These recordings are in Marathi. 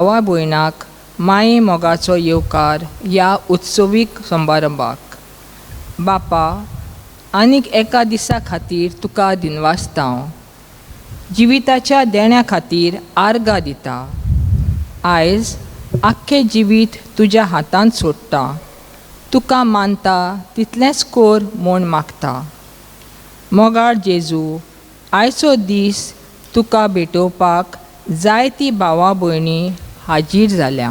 भावा भयणाक माये मोगाचो येवकार ह्या उत्सवीक समारंभाक बापा आनीक एका दिसा खातीर तुका दिनवासता जिविताच्या देण्या खातीर आर्गां दिता. आयज आख्खें जिवीत तुज्या हातांत सोडटा. तुका मानता तितलेंच कोर म्हूण मागता. मोगाळ जेजू, आयचो दीस तुका भेटोवपाक जायतीं भावां भयणी हाजीर जाल्या.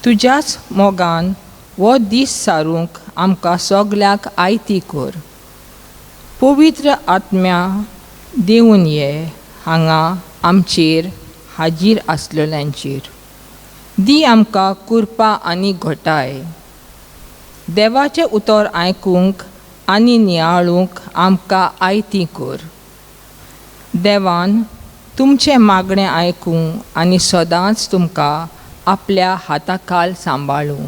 तुज्याच मोगान हो दीस सारूंक आमकां सगल्यांक आयती कर. पवित्र आत्म्या देवून ये हांगा आमचेर हाजीर आसलेल्यांचेर. दी आमकां कृपा आनी घोटाय. देवाचें उतर आयकूंक आनी नियाळूंक आमकां आयती कर. देवान तुमचें मागणें आयकूं आनी सदांच तुमकां आपल्या हाताखाल सांबाळूं.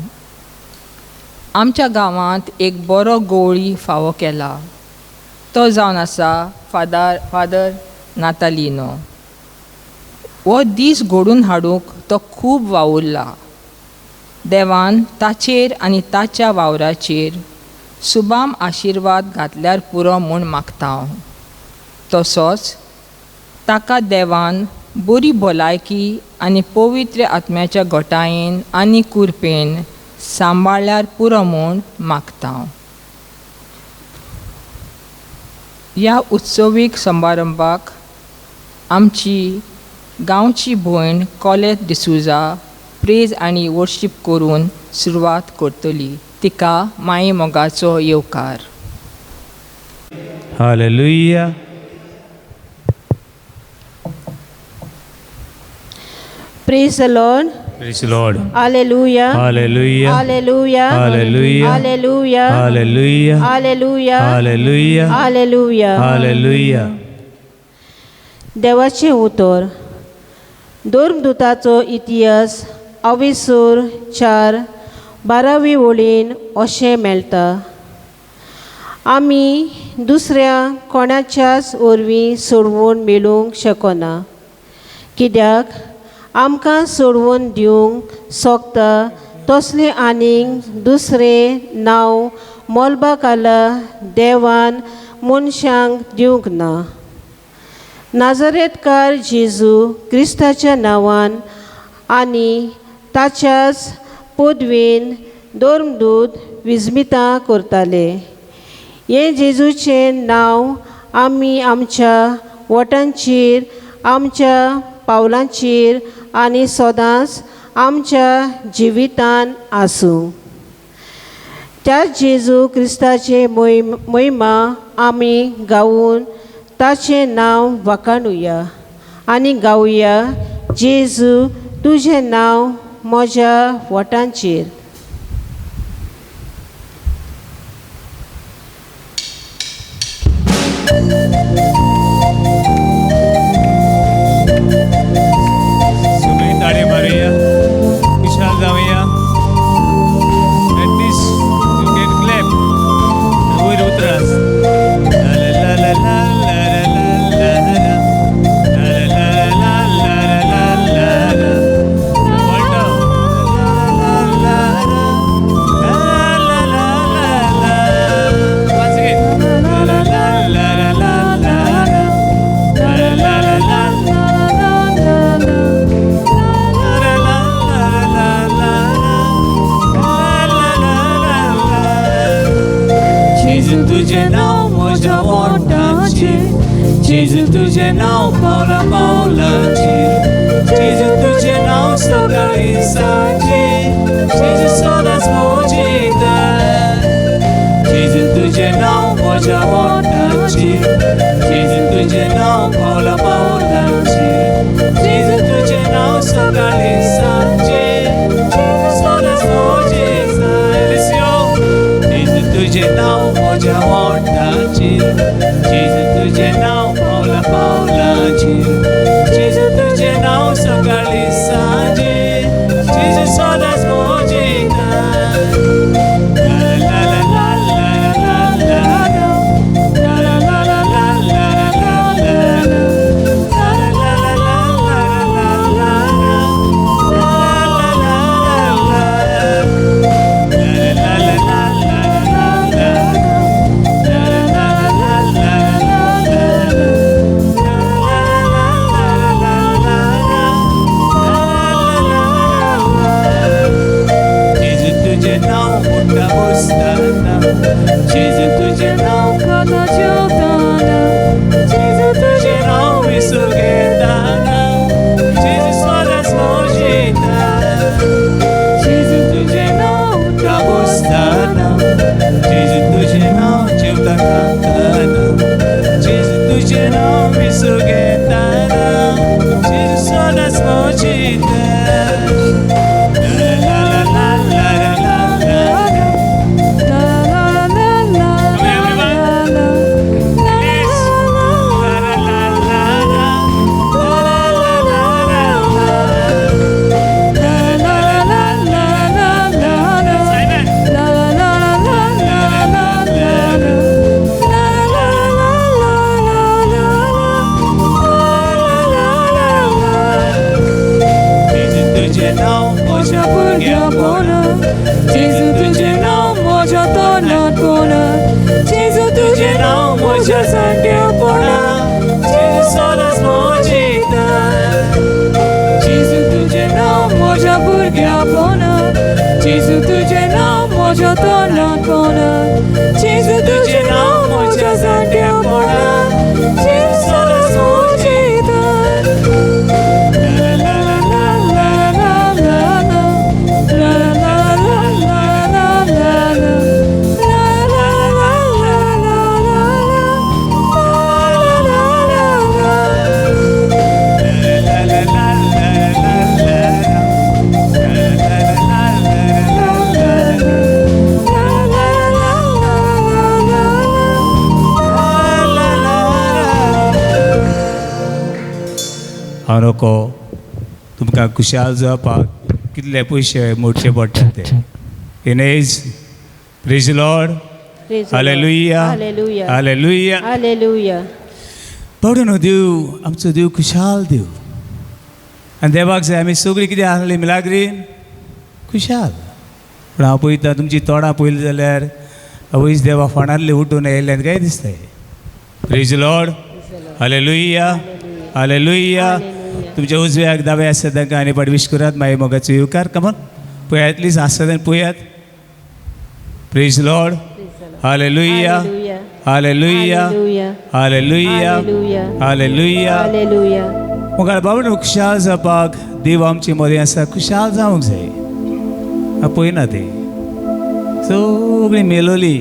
आमच्या गांवांत एक बरो गवळी फावो केला. तो जावन आसा फादर नातालिनो. हो दीस घडून हाडूंक तो खूब वावुरला. देवान ताचेर आनी ताच्या वावराचेर सुबाम आशिर्वाद घातल्यार पुरो म्हूण मागता हांव. तसोच ताका देवान बरी भलायकी आनी पवित्र आत्म्याच्या घोटायेन आनी कुरपेन सांबाळल्यार पुरो म्हूण मागता हांव. ह्या उत्सवीक समारंभाक आमची गांवची भयण कॉलेट डिसूजा प्रेज आनी वर्शीप करून सुरवात करतली. तिका माये मोगाचो येवकार. Hallelujah. Praise the Lord. Praise the Lord. Hallelujah. Hallelujah. Hallelujah. Hallelujah. Hallelujah. Hallelujah. Hallelujah. Hallelujah. Hallelujah. Hallelujah. देवाचें उतर. धर्मदूताचो इतिहास अविसूर 4:12 वळीन अशें मेळटा. आमी दुसऱ्या कोणाच्याच वरवीं सोडवून मेळूंक शकना. कित्याक आमकां सोडवून दिवंक सोगता तसलें आनीक दुसरें नांव मोलबाकाला देवान मनशांक दिवंक ना. नाजरेतकार जेजू क्रिस्ताच्या नांवान आनी ताच्याच पदवेन धर्मदूत विजमितां करताले. हें जेजूचें नांव आमी आमच्या वटांचेर, आमच्या पावलांचेर आनी सदांच आमच्या जिवितान आसूं. त्या जेजू क्रिस्ताचे महिमा आमी गावून ताचें नांव वाखाणुया आनी गावुया, जेजू तुजें नांव म्हज्या वटांचेर. सगळीं ताळी मारुया. विशाल जावया. At this you can clap. वयर उतरास. ला ला ला ला ला ला ला ला ला ला ला ला ला ला. पलटा. ला ला ला ला ला ला. Once again. ला ला ला ला ला ला. ला ला ला ला. जेजू तुझें नांव म्हज्या ओंठाचेर. जेजू तुझें नांव पावला पावलाचेर. जेजू तुझें नांव सकाळीं सांजेर. जेजू सदांच मोजिता. जेजू तुझें नांव म्हज्या ओंठाचेर. जेजू तुझें नांव पावला पावलाचेर. जेजू तुझें नांव सकाळीं सांजेर. जेजू सदांच मोजिता. जेजू तुझें नांव म्हज्या ओंठाचेर. जेजू तुझें नांव पावला पावलाचेर. जेजू तुझें नांव सकाळीं सांजेर. जेजू सदांच मोजिता. ला ला ला ला ला ला ला. ला ला ला ला ला ला ला ला. ला ला ला ला ला ला ला. हांव नको तुमकां खुशाल जावपाक कितले पयशे मोडचे पडटात ते in as praise Lord hallelujah hallelujah hallelujah hallelujah. पडून देव आमचो देव खुशाल देव आनी देवाक जाय आमी सगळीं कितें आहली मिलाग्रीन खुशाल. पूण हांव पळयतां तुमची तोंडां पळयलीं जाल्यार आवयच देवा फोंडांतले उठून येयल्यान काय दिसताय. Praise Lord hallelujah hallelujah. तुमच्या उजव्याक दाव्या आसता तांकां आनी पाट विश करात मागीर मोगाचो येवकार कमन पळयात एटलीस्ट आसता तेन्ना पळयात. Praise Lord hallelujah hallelujah hallelujah hallelujah. Hallelujah. मुखार बाबा खुशाल जावपाक देव आमची मदें आसा खुशाल जावंक जाय. पळयना ते सगळीं मेलोली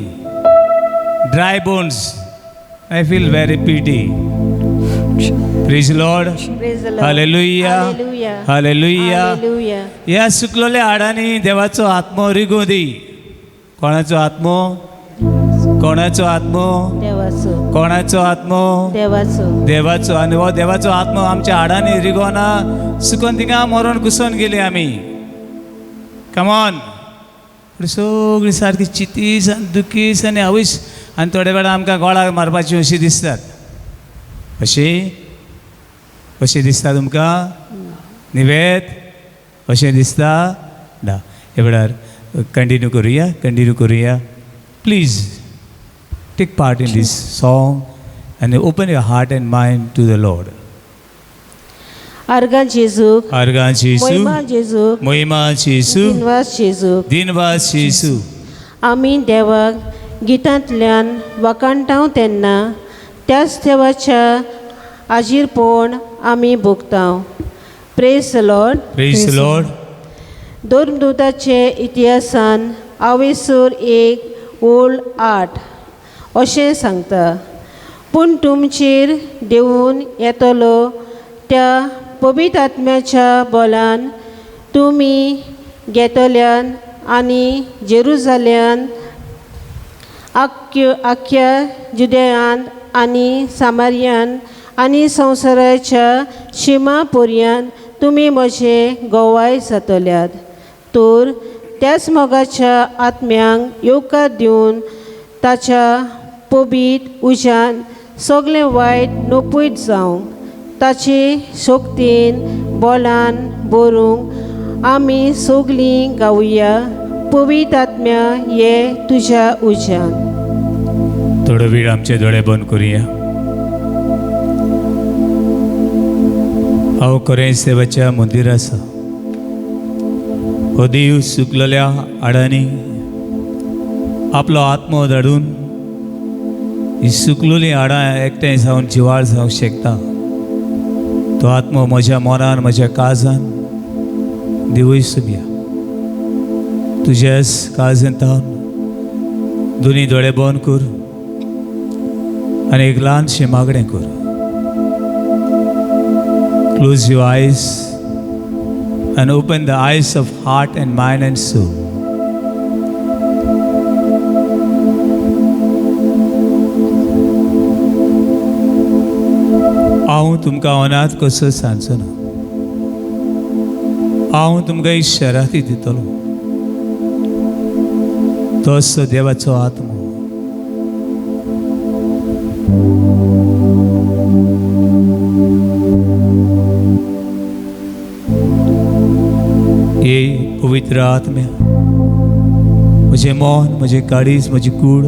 dry bones. I feel very pity. Praise Lord hallelujah hallelujah. ह्या सुकलेल्या हाडांनी देवाचो आत्मो रिगो दी. कोणाचो आत्मो कोणाचो आत्मो देवाचो कोणाचो आत्मो देवाचो देवाचो. आनी हो देवाचो आत्मो आमच्या हाडांनी रिगोना सुकोन थिंगा मरोन घुसोन गेली आमी. कमॉन. सगळीं सारकी चितीस आनी दुखीस आनी आवयस आनी थोड्या वेळा आमकां गोळाक मारपाची अशी दिसतात. अशें दिसता तुमकां निवेद अशें दिसता ना. हे वेळार कंटिन्यू करुया please take part in this song आनी open your heart and mind to the Lord. आर्गां जेजूक आर्गां जेजू महिमा जेजूक महिमा जेजू दिनवास जेजूक दिनवास जेजू. आमी देवाक गितांतल्यान वकाणटाव तेन्ना त्याच देवाच्या आजीरपण आमी भोगताव. Praise the Lord. Praise the Lord. धर्मदूताचे इतिहासान आवेसूर 1:8 अशें सांगता. पूण तुमचेर देंवून येतलो त्या पवित्र आत्म्याच्या बोलान तुमी घेतल्यान आनी जेरुजाल्यान आख्या जुदेयांत आनी सामारियान आनी संवसाराच्या शिमा पर्यंत तुमी म्हजे गोवाय जातल्यात. तर त्याच मोगाच्या आत्म्यांक येवकार दिवन ताच्या पवित्र उज्यान सगळें वायट नोपयत जावंक ताचे शक्तीन बोलान बरोवंक आमी सगळीं गावया. पवित्र आत्म्या ये तुज्या उज्यान. थोडो वेळ आमचे दोळे बंद करुया. हांव खरेंच देवाच्या मंदिर आसा. हो देव सुकलेल्या हाडांनी आपलो आत्मो धाडून ही सुकलेलीं हाडां एकठांय जावन जिवाळ जावंक शकता. तो आत्मो म्हज्या मनान म्हज्या काळजान देवूय सुमया. तुज्याच काळजांत दोनी दोळे बंद कर आनी एक ल्हानशें मागणें कर. क्लोज युअर आयज and open the eyes of heart and mind and soul. हांव तुमकां अनाथ कसो सांगचो ना. हांव तुमकां इशाराती दितलो. तसो देवाचो आत्मो ये पवित्र आत्म्या म्हजें मन, म्हजें काळीज, म्हजी कूड,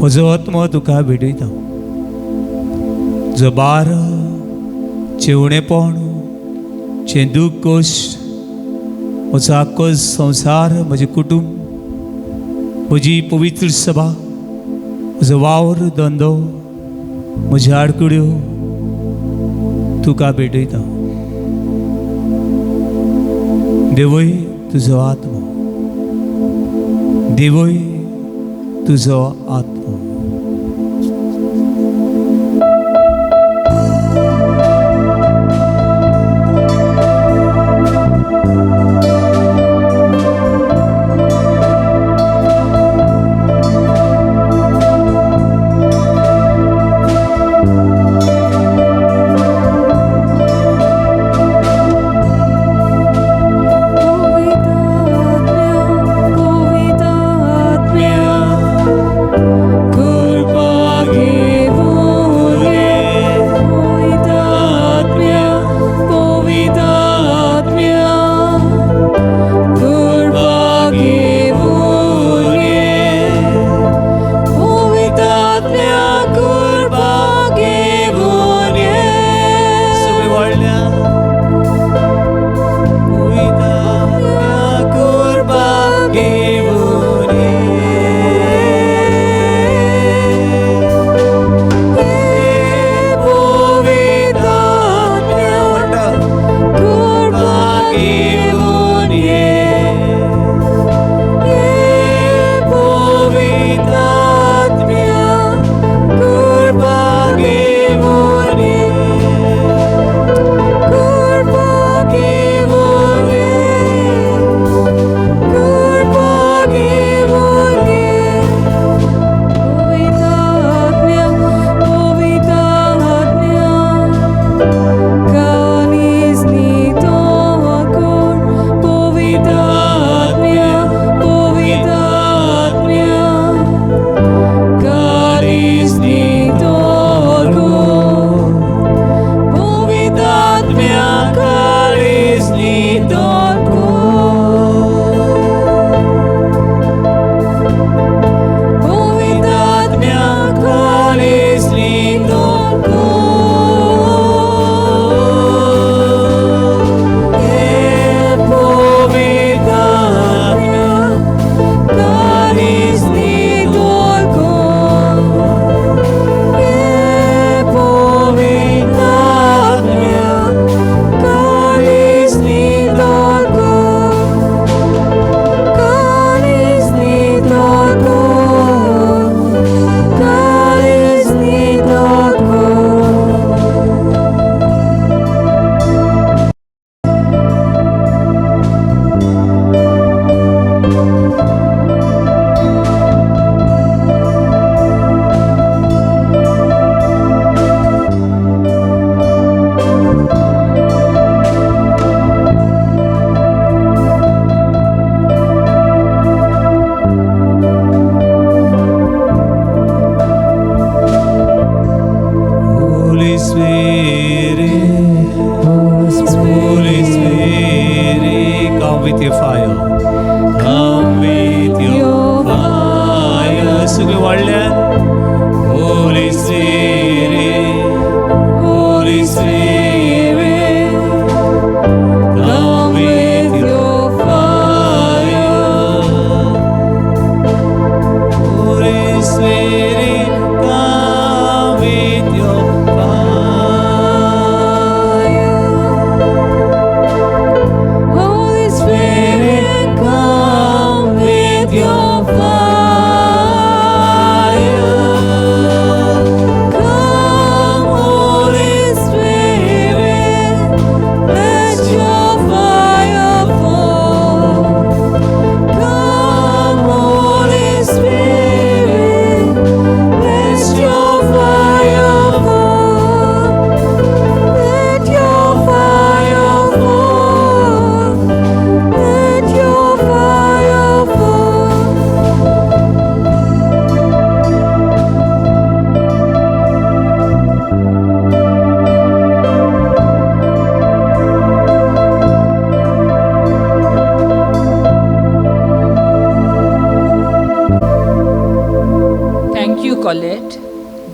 म्हजो आत्मो तुका भेटयता. जो बार जेवणेपण, जे दूख कश्ट, म्हजो आख्खो संवसार, म्हजें कुटुंब, म्हजी पवित्र सभा, म्हजो वावर धंदो, म्हज्यो आडकुड्यो तुका भेटयता. देवय तुजो आत्मो, देवय तुजो आत्मो.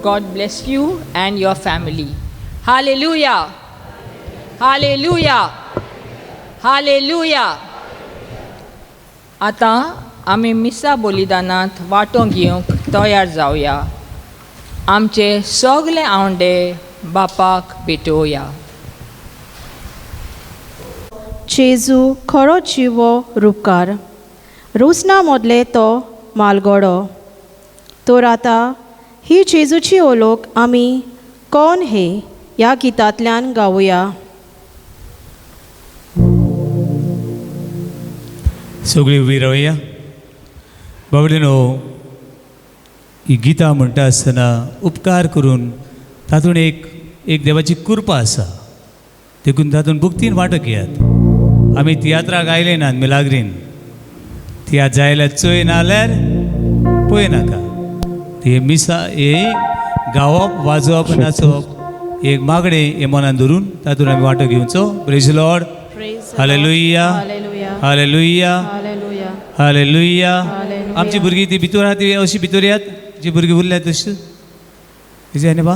God bless you and your family. Hallelujah. Hallelujah. Hallelujah. आता आमी मिसा बलिदानांत वांटो घेवंक तयार जावया. आमचे सगळे आवंडे बापाक भेटोवया. जेजू खरो जिवो रूपकार रोसना मोदले तो मालगडो. तर आतां ही जेजूची ओळख आमी कोण हे ह्या गितांतल्यान गावया. सगळीं उबी रावया. बाबडीनो, ही गितां म्हणटा आसतना उपकार करून तातूंत एक देवाची कृपा आसा, देखून तातूंत भक्तीन वांटो घेयात. आमी तियात्राक आयले नात मिलाग्रीन. तियात्र जायल्यार चोय नाल्यार पळय नाका. हे मिसा हे गावप वाजोवप नाचप एक मागणे हे मनान धरून तातूंत आमी वांटो घेवचो. Praise Lord. Hallelujah. Hallelujah. Hallelujah. आमची भुरगीं ती भितर आहा ती अशी भितर येयात. जी भुरगीं उरल्यात तशी कितें न्ही बा.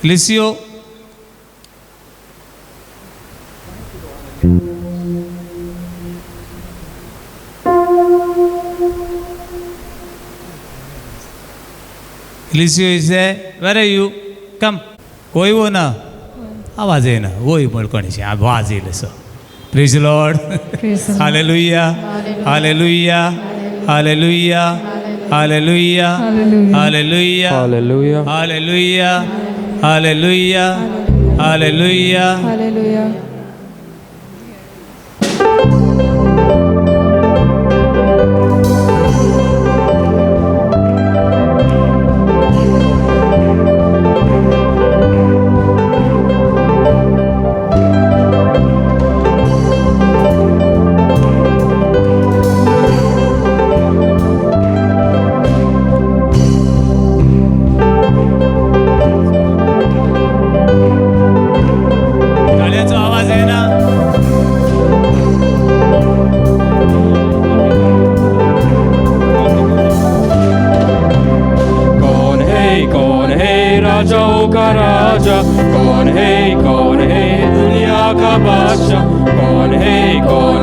लिसियो Eliseo is there. Where are you? Come. कोई वो ना आवाज येना. वोय म्हण कोणीशी आवाज येयलो so. Praise Lord. Hallelujah. Hallelujah. Hallelujah. Hallelujah. Hallelujah. Hallelujah. Hallelujah. Hallelujah. Hallelujah. Hallelujah. गाण्याचो आवाज येना. कौन है राजाओं का राजा, कौन है दुनिया का बादशाह, कौन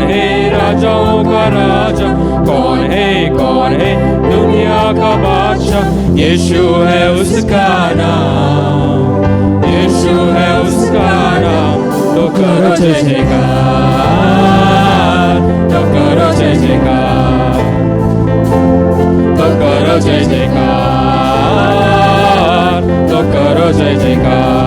है राजाओं का राजा, कौन है दुनिया का बादशाह. यीशु है उसका नाम, यीशु है उसका नाम. तो करो जय जयकार, तो करो जय जयकार, तो करो जय जयकार, तो करो जय जयकार.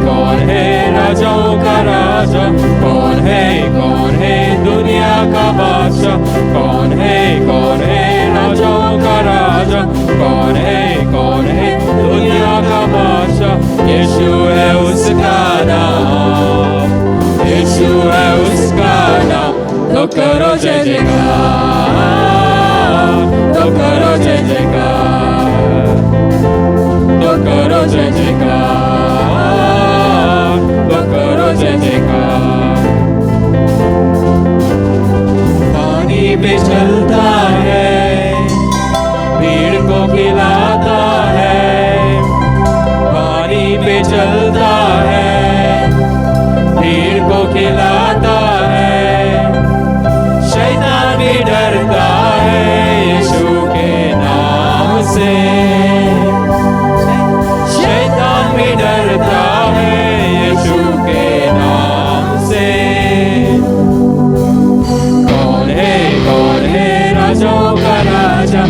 कौन है राजाओं का राजा, कौन है दुनिया का बादशाह, कौन है राजाओं का राजा, कौन है दुनिया का बादशाह. यीशु है उसका नाम, यीशु है उसका नाम. तो करो जय जयकार, तो करो जय जयकार, तो करो जय जयकार, तो करो जय जयकार. पानी पे चलता है, भीड़ को खिलाता है. पानी पे चलता है, भीड़ को खिलाता है. शैतान भी डरता है यीशु के नाम से, शैतान भी डरता है यीशु के नाम से. कौन है राजाओं का राजा,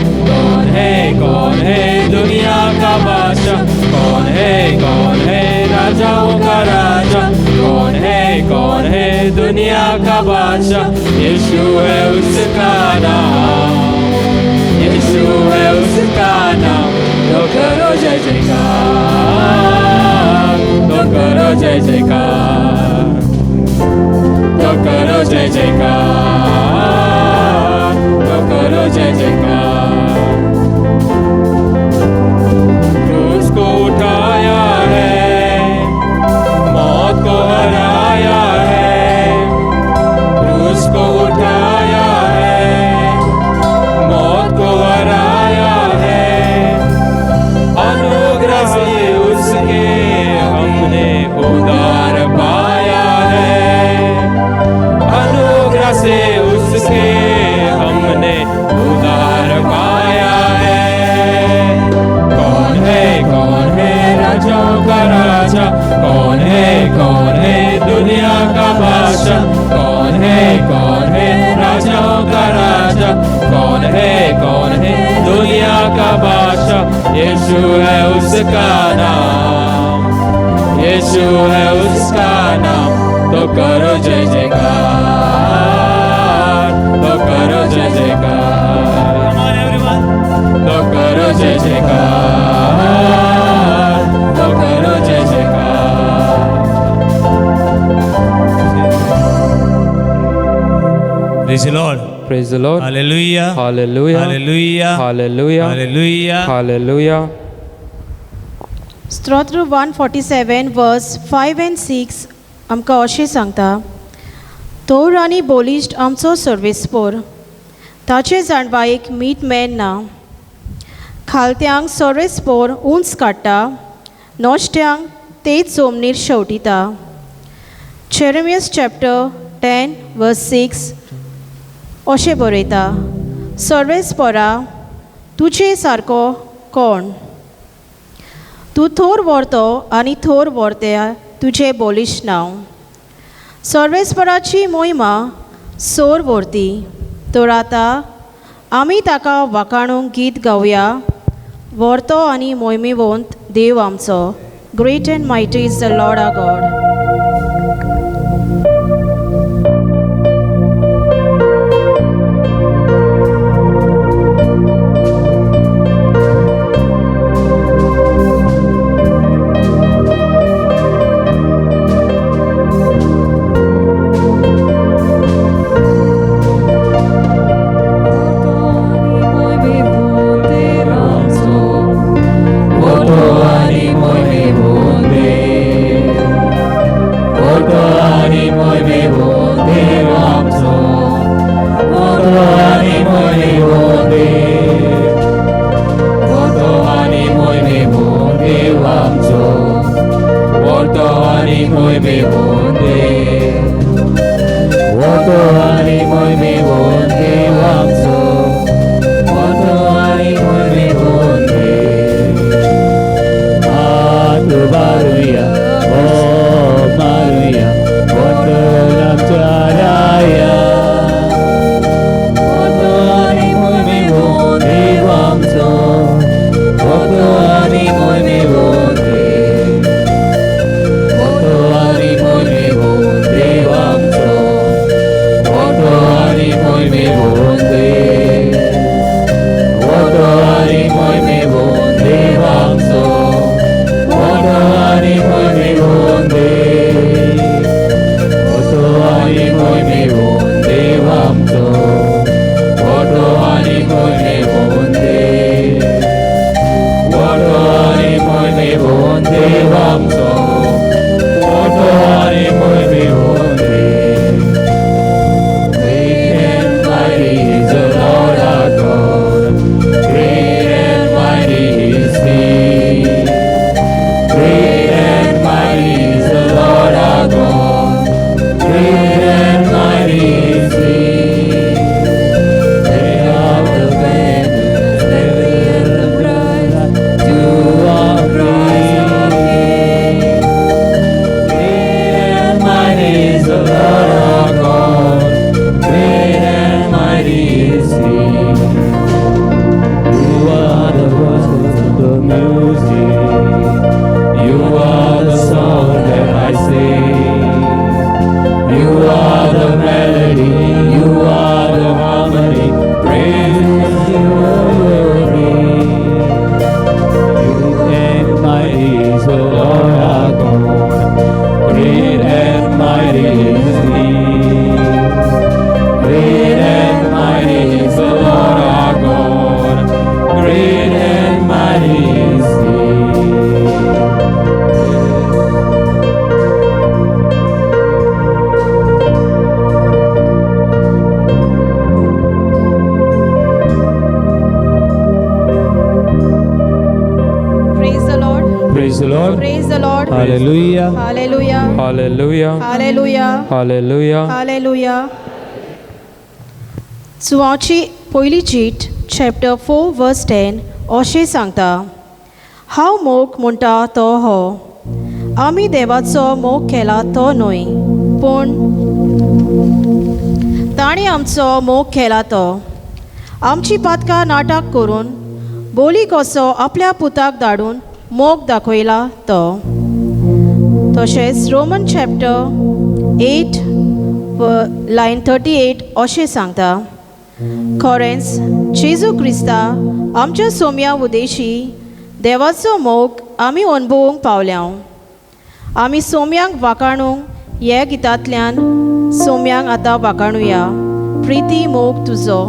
कौन है दुनिया का बादशाह, कौन है राजाओं का राजा, कौन है दुनिया का बादशाह. यीशु है उसका नाम, यीशु है उसका नाम. तो करो जय जयकार, तो करो जय जयकार, तो करो जय जयकार, तो करो जय जयकार. क्रूस को उठाया है, मौत को हराया है. क्रूस को उठाया है, का राजा? कौन है दुनिया का बादशाह? कौन है राजाओं का राजा? कौन है दुनिया का बादशाह? यीशु है उसका नाम, यीशु है उसका नाम। तो करो जय जयकार, तो करो जय जयकार, Come on, everyone. तो करो जय जयकार, तो करो जय जयकार। Praise the Lord. Praise the Lord. Hallelujah. Hallelujah. Hallelujah. Hallelujah. Hallelujah. Hallelujah. स्तोत्र 147 वर्स 5 and 6 आमकां अशें सांगता, तोर आनी बोलिश्ट आमचो सर्वेस्पोर, ताचे जाणवायेक मीठ मेळना। खालत्यांक सर्वेस्पोर उंच काडटा, नोश्त्यांक तेच जोमनीर शेवटिता। Jeremiah chapter 10 verse 6 अशें बरयता, सर्वेस्पोरा तुजे सारको कोण? तूं थोर व्हरतो आनी थोर व्हरत्या तुजे बोलिश्ट नांव। सर्वेस्पराची मोहिमा सोर व्हरती, तर आतां आमी ताका वाखाणूंक गीत गावया। व्हरतो आनी मोहिमेवंत देव आमचो, great and mighty is the Lord our God. Hallelujah. Hallelujah. Hallelujah. Hallelujah. Hallelujah. Hallelujah. सुवाची पयली चीट चॅप्टर 4 वर्स 10 अशें सांगता, हांव मोग म्हणटा तो हो, आमी देवाचो मोग केला तो न्हय, पूण ताणें आमचो मोग केला तो आमची पातकां नाटक करून बोली कसो आपल्या पुताक धाडून मोग दाखयला तो. तशेंच रोमन चॅप्टर 8 लायन 38 अशें सांगता, खरेंच जेजू क्रिस्ता आमच्या सोम्या उदेशी देवाचो मोग आमी अणभवूंक पावल्या. आमी सोम्यांक वाखाणूंक हे गितांतल्यान सोम्यांक आतां वाखाणुया. प्रिती मोग तुजो.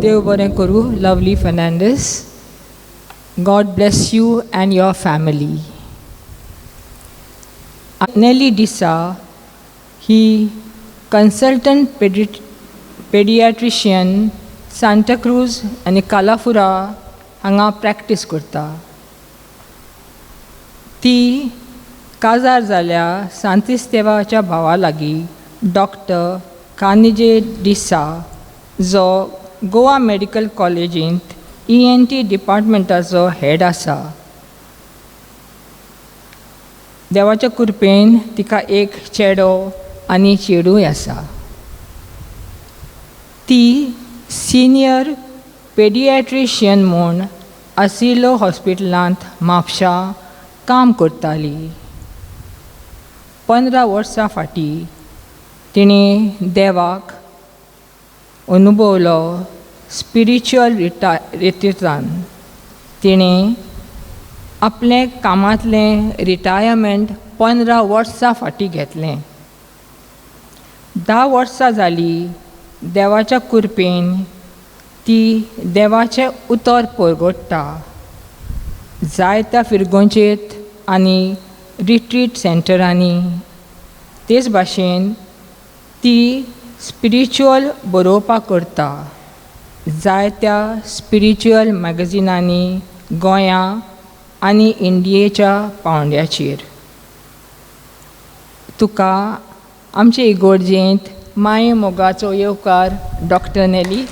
देव बरें करूं. Lovely Fernandes. God bless you and your family. Nelly Disa, he consultant pediatrician Santa Cruz आनी कालाफुरा हांगा प्रॅक्टीस करता. ती काजार जाल्या सांतिस्तेवाच्या भावा लागीं डॉक्टर कानिजे डिसा जो गोवा मेडिकल कॉलेजींत ENT डिपार्टमेंटाचो हेड आसा. देवाच्या कृपेन तिका एक चेडो आनी चेडूय आसा. ती सिनियर पेडियाट्रिशियन म्हूण आसिलो हॉस्पिटलांत म्हापशां काम करताली. 15 वर्सां फाटीं तिणें देवाक अनुभवलो स्पिरिच्युअल रिट्रीटान. तिणें आपलें कामांतलें रिटायरमेंट 15 वर्सां फाटीं घेतलें. 10 वर्सां जालीं देवाच्या कृपेन ती देवाचें उतर परगट्टा. जायत्या फिरगोंचेत आनी रिट्रीट सेंटरांनी. तेच भाशेन ती स्पिरिच्युअल बरोवपाक करता. जायत्या स्पिरिच्युअल मॅगझिनांनी गोंयां आनी इंडियेच्या पावंड्याचेर. तुका आमचे इगोर्जेंत माये मोगाचो येवकार डॉक्टर नेली.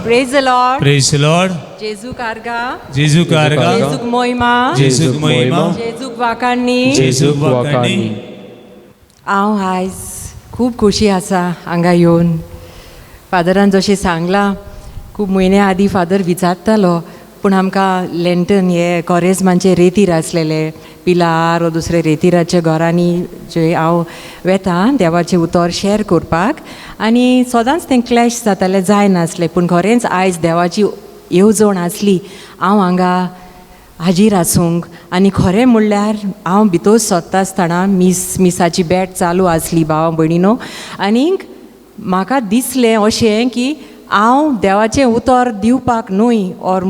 Praise the Lord. Praise the Lord. Jesu Karga. Jesu Karga. Jesu Moima. Jesu Moima. Jesu Vakanni. Jesu Vakani. हांव आयज खूब खोशी आसा हांगा येवन. फादरान जशें सांगलां खूब म्हयने आदीं फादर विचारतालो पूण आमकां लेंटन हे कॉरेजमांचे रेतीर आसलेले पिलार वा दुसरे रेतीराच्या घरांनी जे हांव वेतां देवाचें उतर शॅर करपाक आनी सदांच तें क्लॅश जातालें जायनासलें. पूण खरेंच आयज देवाची येवजण आसली हांव हांगा हाजीर आसूंक. आनी खरें म्हणल्यार हांव भितर सोदता आसतना मिसाची बॅट चालू आसली भावां भयणीनो. आनीक म्हाका दिसलें अशें की हांव देवाचें उतर दिवपाक न्हय ऑर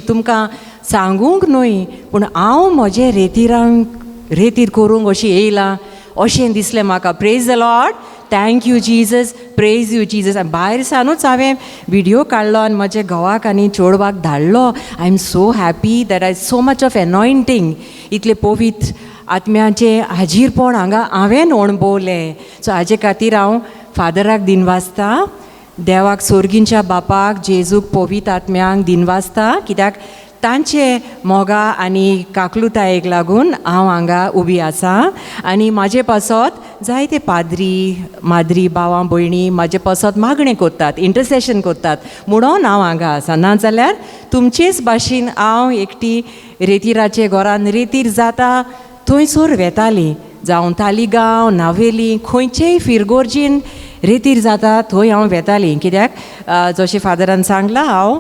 तुमकां सांगूंक न्हय पूण हांव म्हजें रेतीर करूंक अशी येयलां अशें दिसलें म्हाका. Praise the Lord. Thank you Jesus. Praise you Jesus. भायर सानूच हांवें व्हिडियो काडलो आनी म्हज्या घोवाक आनी चेडवाक धाडलो. I am so happy that I so much of anointing. इतलें पवित्र आत्म्याचें हाजीरपण हांगा हांवें अणभवलें. सो हाजे खातीर हांव फादराक दिनवासता. देवाक सोर्गींच्या बापाक जेजूक पवित्र आत्म्यांक दिनवासता कित्याक तांचे मोगा आनी काकलुतायेक लागून हांव हांगा उबी आसां. आनी म्हाजे पासत जायते पाद्री माद्री भावां भयणी म्हाजे पासत मागणें करतात इंटरसेशन करतात म्हणून हांव हांगा आसां. नाजाल्यार तुमचेच भाशेन हांव एकटी रेतीराचे घरान रेतीर जाता थंयसर वेतालीं. जावं तालिगांव नावेली खंयचेय फिरगोर्जीन रेतीर जाता थंय हांव वेतालीं. कित्याक जशें फादरान सांगलां हांव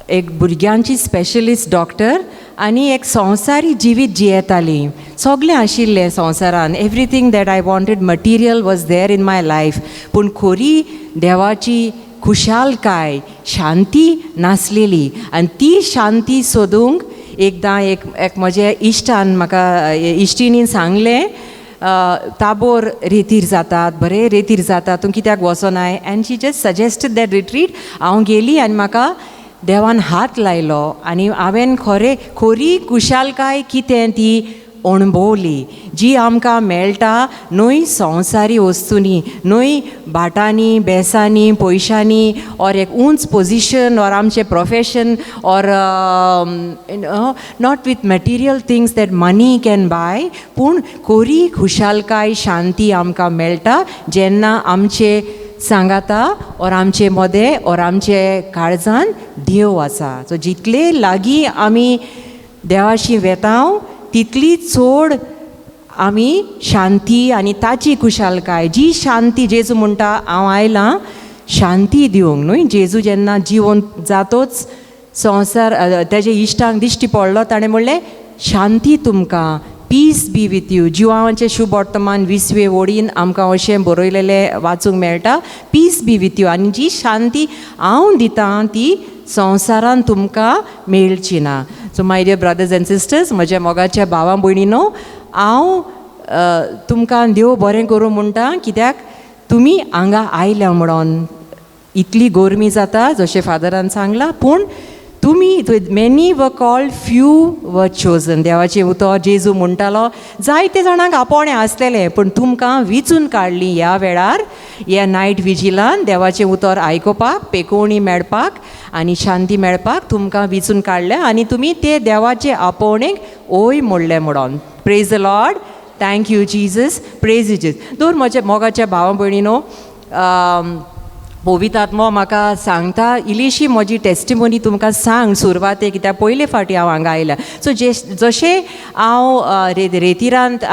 एक भुरग्यांची स्पेशलिस्ट डॉक्टर आनी एक संवसारी जिवीत जियेतालीं. सगलें आशिल्लें संवसारान. Everything that I wanted material was there in my life. पूण खरी देवाची खुशालकाय शांती नासलेली आनी ती शांती सोदूंक एकदां एक म्हज्या इश्टान म्हाका इश्टिनीन सांगलें ताबोर रेतीर जातात बरें रेतीर जातात तूं कित्याक वचोनाय. And she just suggested that retreat. हांव गेली आनी म्हाका देवान हात लायलो आनी हांवें खरी खुशालकाय कितें ती अणभवली जी आमकां मेळटा न्हय संवसारी वस्तूंनी न्हय भाटांनी बेसांनी पयशांनी ऑर एक उंच पोजिशन ऑर आमचें profession or not with material things that money can buy. पूण खरी खुशालकाय शांती आमकां मेळटा जेन्ना आमचे सांगाता ऑर आमचे मोदें ऑर आमचे काळजान देव आसा. सो जितले लागीं आमी देवाशी वेतांव तितली चड आमी शांती आनी ताची खुशालकाय जी शांती जेजू म्हणटा हांव आयलां शांती दिवंक न्हय. जेजू जेन्ना जिवन जातोच संवसार तेजे इश्टांक दिश्टी पडलो ताणें म्हणलें शांती तुमकां पीस बी वीथ यू. जिवांचे शुभ वर्तमान 20वे ओडीन आमकां अशें बरयलेलें वाचूंक मेळटा पीस बी वीथ यू. आनी जी शांती हांव दितां ती संवसारान तुमकां मेळची ना. So my dear brothers and sisters म्हज्या मोगाच्या भावां भयणीनो हांव तुमकां देव बरें करूं म्हणटा कित्याक तुमी हांगा आयल्या म्हणून. इतली गरमी जाता जशें फादरान सांगलां पूण तुमी मेनी व कॉल्ड फ्यू व चोजन. देवाचें उतर जेजू म्हणटालो जायते जाणांक आपोवणें आसलेलें, पूण तुमकां विचून काडली ह्या वेळार ह्या नायट विजिलान देवाचें उतर आयकुपाक, पेकोवणी मेळपाक आनी शांती मेळपाक तुमकां विचून काडलें आनी तुमी ते देवाचे आपोवणेक ओय म्हणलें म्हणून. Praise the Lord. Thank you Jesus. Praise you Jesus. दोन म्हज्या मोगाच्या भावा भयणीनो, पवित्र आत्मो म्हाका सांगता इल्लीशी म्हजी टेस्टिमोनी तुमकां सांग सुरवातेक, कित्याक पयले फावटी हांव हांगा आयलां. सो जशें हांव रेतिरांत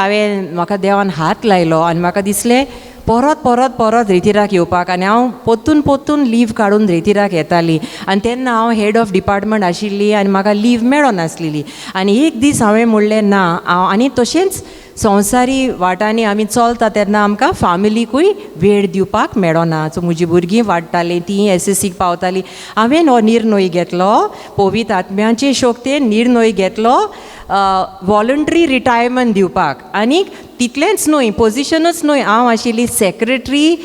म्हाका देवान हात लायलो आनी म्हाका दिसलें परत रेतिराक येवपाक, आनी हांव पोत्तून लीव काडून रेतिराक येताली. आनी तेन्ना हांव हेड ऑफ डिपार्टमेंट आशिल्ली आनी म्हाका लीव मेळनासलेली. आनी एक दीस हांवें म्हणलें ना हांव, आनी तशेंच संवसारी वाटांनी आमी चलता तेन्ना आमकां फामिलीकूय वेळ दिवपाक मेळना. सो म्हजीं भुरगीं वाडटालीं, तीं एसएसीक पावतालीं. हांवें हो निर्णय घेतलो, पवित्र आत्म्याचे शोकतेन निर्णय घेतलो वॉलंटरी रिटायरमेंट दिवपाक. आनी तितलेंच न्हय, पोजिशनूच न्हय, हांव आशिल्ली सेक्रेटरी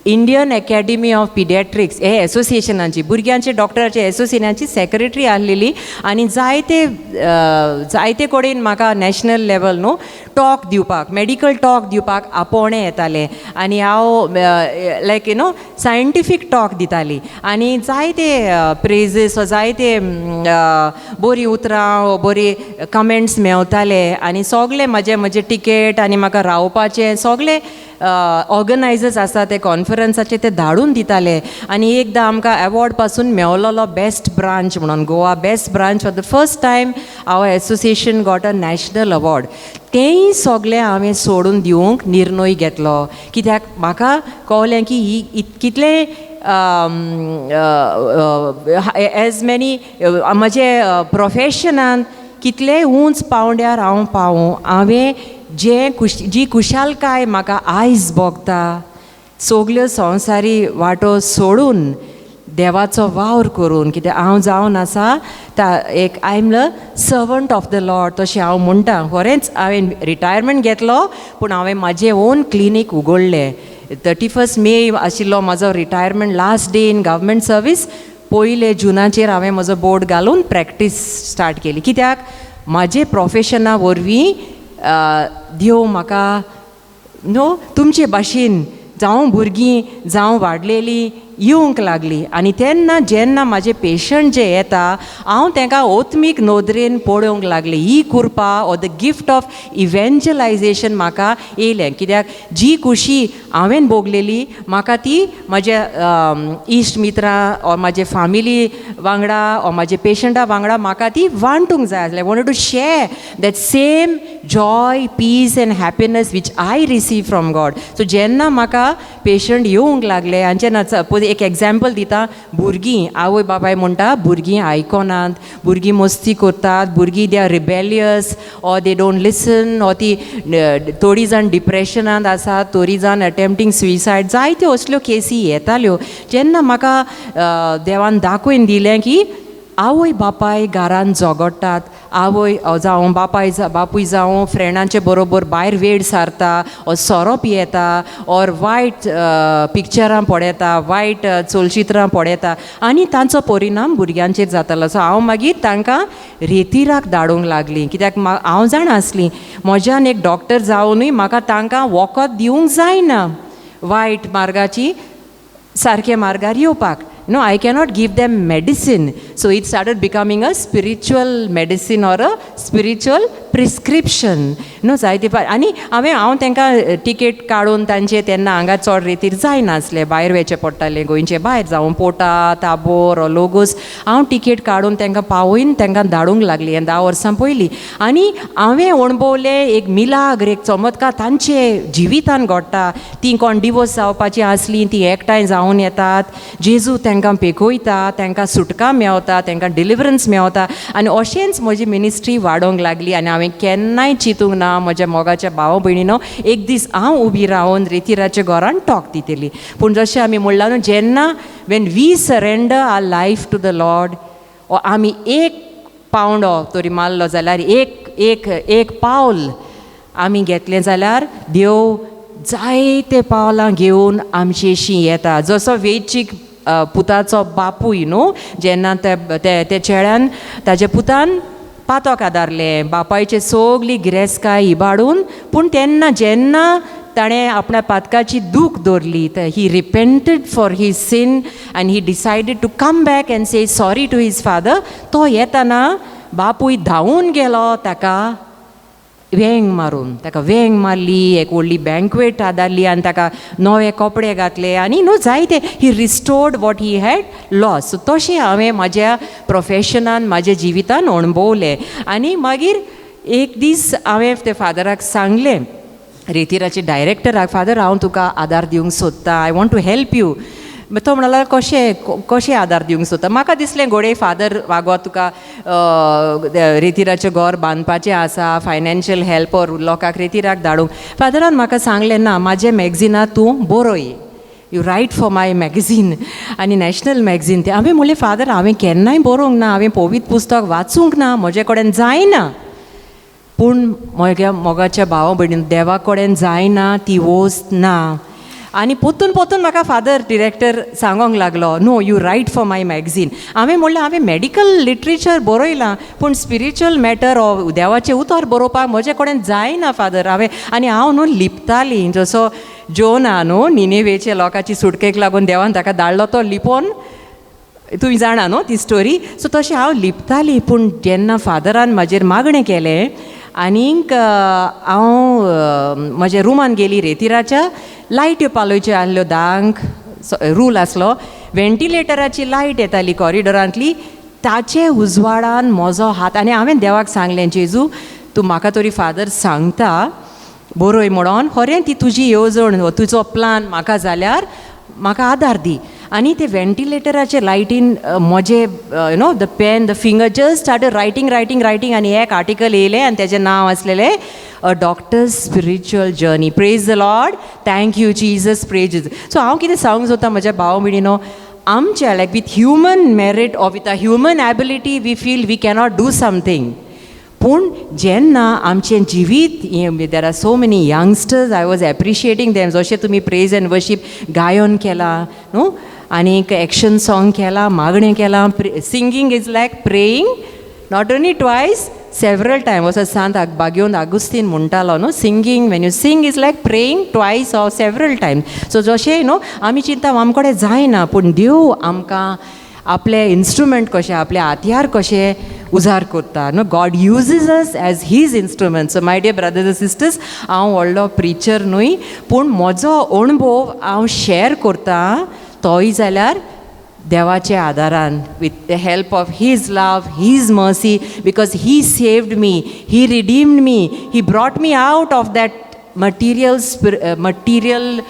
इंडियन अकॅडमी ऑफ पिडियाट्रिक्स हे एसोसिएशनाची, भुरग्यांचे डॉक्टराचे एसोसिएशनाची सेक्रेटरी आसलेली. आनी जायते कडेन म्हाका नॅशनल लेवल न्हू टॉक दिवपाक, मेडिकल टॉक दिवपाक आपोवणें येतालें. आनी हांव लायक सायंटिफीक टॉक दिताली आनी जायते प्रेजीस, जायते बरीं उतरां, बरी कमेंट्स मेवताले. आनी सगळे म्हजे टिकेट आनी म्हाका रावपाचें सगळे ऑर्गनायजर्स आसा ते कॉन्फरन्साचे ते धाडून दिताले. आनी एकदां आमकां अवॉर्ड पासून मेवलोलो बेस्ट ब्रांच म्हणून, Goa best branch. For the first time our association got a national award. तेंय सगळें हांवें सोडून दिवंक निर्णय घेतलो, कित्याक म्हाका कळ्ळें की ही कितले एज मेनी म्हजे प्रोफेशनान कितले उंच पावंड्यार हांव पावूं. हांवें जी कुशालकाय म्हाका आयज भोगता सगल्यो संवसारी वाटो सोडून देवाचो वावर करून, कित्याक हांव जावन आसा एक I am the servant of the Lord तशें हांव म्हणटा. खरेंच हांवें रिटायरमेंट घेतलो, पूण हांवें म्हाजें ओन क्लिनीक उगडलें. 31 मे आशिल्लो म्हाजो retirement last day in government service. 1 जुनाचेर हांवें म्हजो बोर्ड घालून प्रॅक्टीस स्टार्ट केली, कित्याक म्हाजे प्रोफेशना वरवीं देव म्हाका तुमचे भाशेन जावं भुरगीं जावं वाडलेलीं येवंक लागलीं. आनी तेन्ना जेन्ना म्हाजे पेशंट जे येता हांव तांकां ओत्मीक नोदरेन पळोवंक लागलें. ही कृपा ऑर द गिफ्ट ऑफ इवेंजलायजेशन म्हाका येयलें, कित्याक जी खुशी हांवें भोगलेली म्हाका ती म्हाज्या इश्ट मित्रां ऑर म्हाजे फामिली वांगडा ऑर म्हाजे पेशंटा वांगडा म्हाका ती वांटूंक जाय आसलें. Wanted to share that same joy, peace and happiness which I receive from God. So जेन्ना म्हाका पेशंट येवंक लागले, आनी जेन्ना सपोज एक एग्जाम्पल दिता, भुरगीं आवय बापाय म्हणटा भुरगीं आयकोनात, भुरगीं मस्ती करतात, भुरगीं they are rebellious or they don't listen, or ती थोडीं जाण डिप्रेशनांत आसात, थोडीं जाण अटेम्प्टींग सुइसायड, जायत्यो असल्यो केसी येताल्यो. जेन्ना म्हाका देवान दाखोवन दिलें की आवय बापाय घरान झगडटात, आवय जावं बापूय जावं फ्रेंडांचे बरोबर भायर वेळ सारता, ऑर सोरोप येता, ऑर वायट पिक्चरां पळयता, वायट चलचित्रां पळयता, आनी तांचो परिणाम भुरग्यांचेर जातालो. सो हांव मागीर तांकां रेतिराक धाडूंक लागलीं, कित्याक हांव जाण आसलीं म्हज्यान एक डॉक्टर जावनूय म्हाका तांकां वखद दिवंक जायना वायट मार्गाची सारके मार्गार येवपाक. No, I cannot give them medicine. So it started becoming a spiritual medicine or a spiritual prescription. No, जायते आनी हांव तांकां टिकेट काडून तांचे तेन्ना हांगा चड रेतीर जायनासलें, भायर वयचें पडटालें, गोंयचे भायर जावं पोटा, ताबोर, लोगोस. हांव टिकेट काडून तांकां पावयन तांकां धाडूंक लागली 10 वर्सां पयलीं. आनी हांवें अणभवलें एक मिलाग्र, एक चमत्कार तांचे जिवितान घडटा. तीं कोण डिवोर्स जावपाचीं आसलीं तीं एकठांय जावन येतात, जेजू तांकां पेकयता, तांकां सुटका मेवता, तांकां डिलिव्हरन्स मेवता. आनी अशेंच म्हजी मिनिस्ट्री वाडोंक लागली. आनी हांवें केन्नाय चिंतूंक ना म्हज्या मोगाच्या भावा भयणीनो एक दीस हांव उबी रावन रेतिराच्या घरान टॉक दितली. पूण जशें आमी म्हणलां न्हू, जेन्ना when we surrender our life to the Lord, आमी एक पावंडो तरी मारलो जाल्यार एक पावल आमी घेतलें जाल्यार देव जायते पावलां घेवन आमचेशी येता. जसो वेंचीक पुताचो बापूय न्हू जेन्ना ते चेड्यान ताज्या पुतान पातोक आदारलें बापायचे सगळी गिरेस्काय इबाडून पूण तेन्ना जेन्ना ताणें आपल्या पातकाची दूख दवरली he repented for his sin आनी he decided to come back and say sorry to his father तो येताना बापूय धांवून गेलो ताका वेंग मारून ताका वेंग मारली एक व्हडली बँक्वेट आदारली आनी ताका नवे कपडे घातले आनी न्हू जायते he restored what he had loss so तशें हांवें म्हाज्या प्रोफेशनान म्हाज्या जिवितान अणभवलें आनी मागीर एक दीस हांवें ते फादराक सांगलें रेतीराचे डायरेक्टराक फादर हांव तुका आदार दिवंक सोदतां I want to help you तो म्हणला कशें आदार दिवंक सोदता म्हाका दिसलें घोडे फादर वागो तुका रेतीराचें घर बांदपाचें आसा फायनान्शियल हेल्प ऑर लोकांक रेतीराक धाडूंक फादरान म्हाका सांगलें ना म्हाजें मॅगझिनां तूं बरोय you write for my magazine आनी नॅशनल मॅगझीन तें हांवें म्हणलें फादर हांवें केन्नाय बरोवंक ना हांवें पवित्र पुस्तक वाचूंक ना म्हजे कडेन जायना पूण मोगाच्या भावा भयणीन देवा कडेन जायना ती वस्त ना आनी पोतून म्हाका फादर डिरेक्टर सांगोंक लागलो no you write for my magazine हांवें म्हणलें हांवें मॅडिकल लिटरेचर बरयलां पूण स्पिरिच्युअल मॅटर ऑफ देवाचें उतर बरोवपाक म्हजे कडेन जायना फादर हांवें हांव न्हू लिपतालीं जसो जोना न्हू निनेवेचे लोकांची सुटकेक लागून देवान ताका धाडलो तो लिपोवन तुमी जाणा न्हू ती स्टोरी सो तशें हांव लिपतालीं पूण जेन्ना फादरान म्हाजेर मागणें केलें आनीक हांव म्हज्या रुमान गेली रेतीराच्या लायट्यो पालोवच्यो आहल्यो धांक रूल आसलो वेंटिलेटराची लायट येताली कॉरिडोरांतली ताचे उजवाडान म्हजो हात आनी हांवें देवाक सांगलें जेजू तूं म्हाका तरी फादर सांगता बरोय म्हणोन खरें ती तुजी येवजण तुजो प्लान म्हाका जाल्यार म्हाका आदार दी आनी ते वेंटिलेटराचे लायटीन म्हजे you know the pain the finger just started writing आनी एक आर्टिकल येयलें आनी तेजें नांव आसलेलें a doctor's spiritual journey praise the Lord thank you Jesus praise so हांव कितें सांगूंक सोदतां म्हज्या भाव भयणीनो आमच्या like with human merit or with a human ability we feel we cannot do something पूण जेन्ना आमचें जिवीत there are so many youngsters I was appreciating them जशें तुमी प्रेज एंड वर्शीप गायन केलां न्हू आनीक एक्शन सॉंग केलां मागणें केलां singing is like praying not only twice several time असो सांत बागेवन आगुस्तीन म्हणटालो न्हू singing when you sing is like praying twice or several time so जशें न्हू आमी चिंता आमचे कडेन जायना पूण देव आमकां आपले इन्स्ट्रुमेंट कशे आपले हातयार कशे उजार करता न्हू God uses us as his instrument so my dear brothers and sisters हांव व्हडलो प्रिचर न्हूय पूण म्हजो अणभव हांव शॅर करता तोय जाल्यार देवाच्या आदारान with the help of his love his mercy because he saved me he redeemed me he brought me out of that material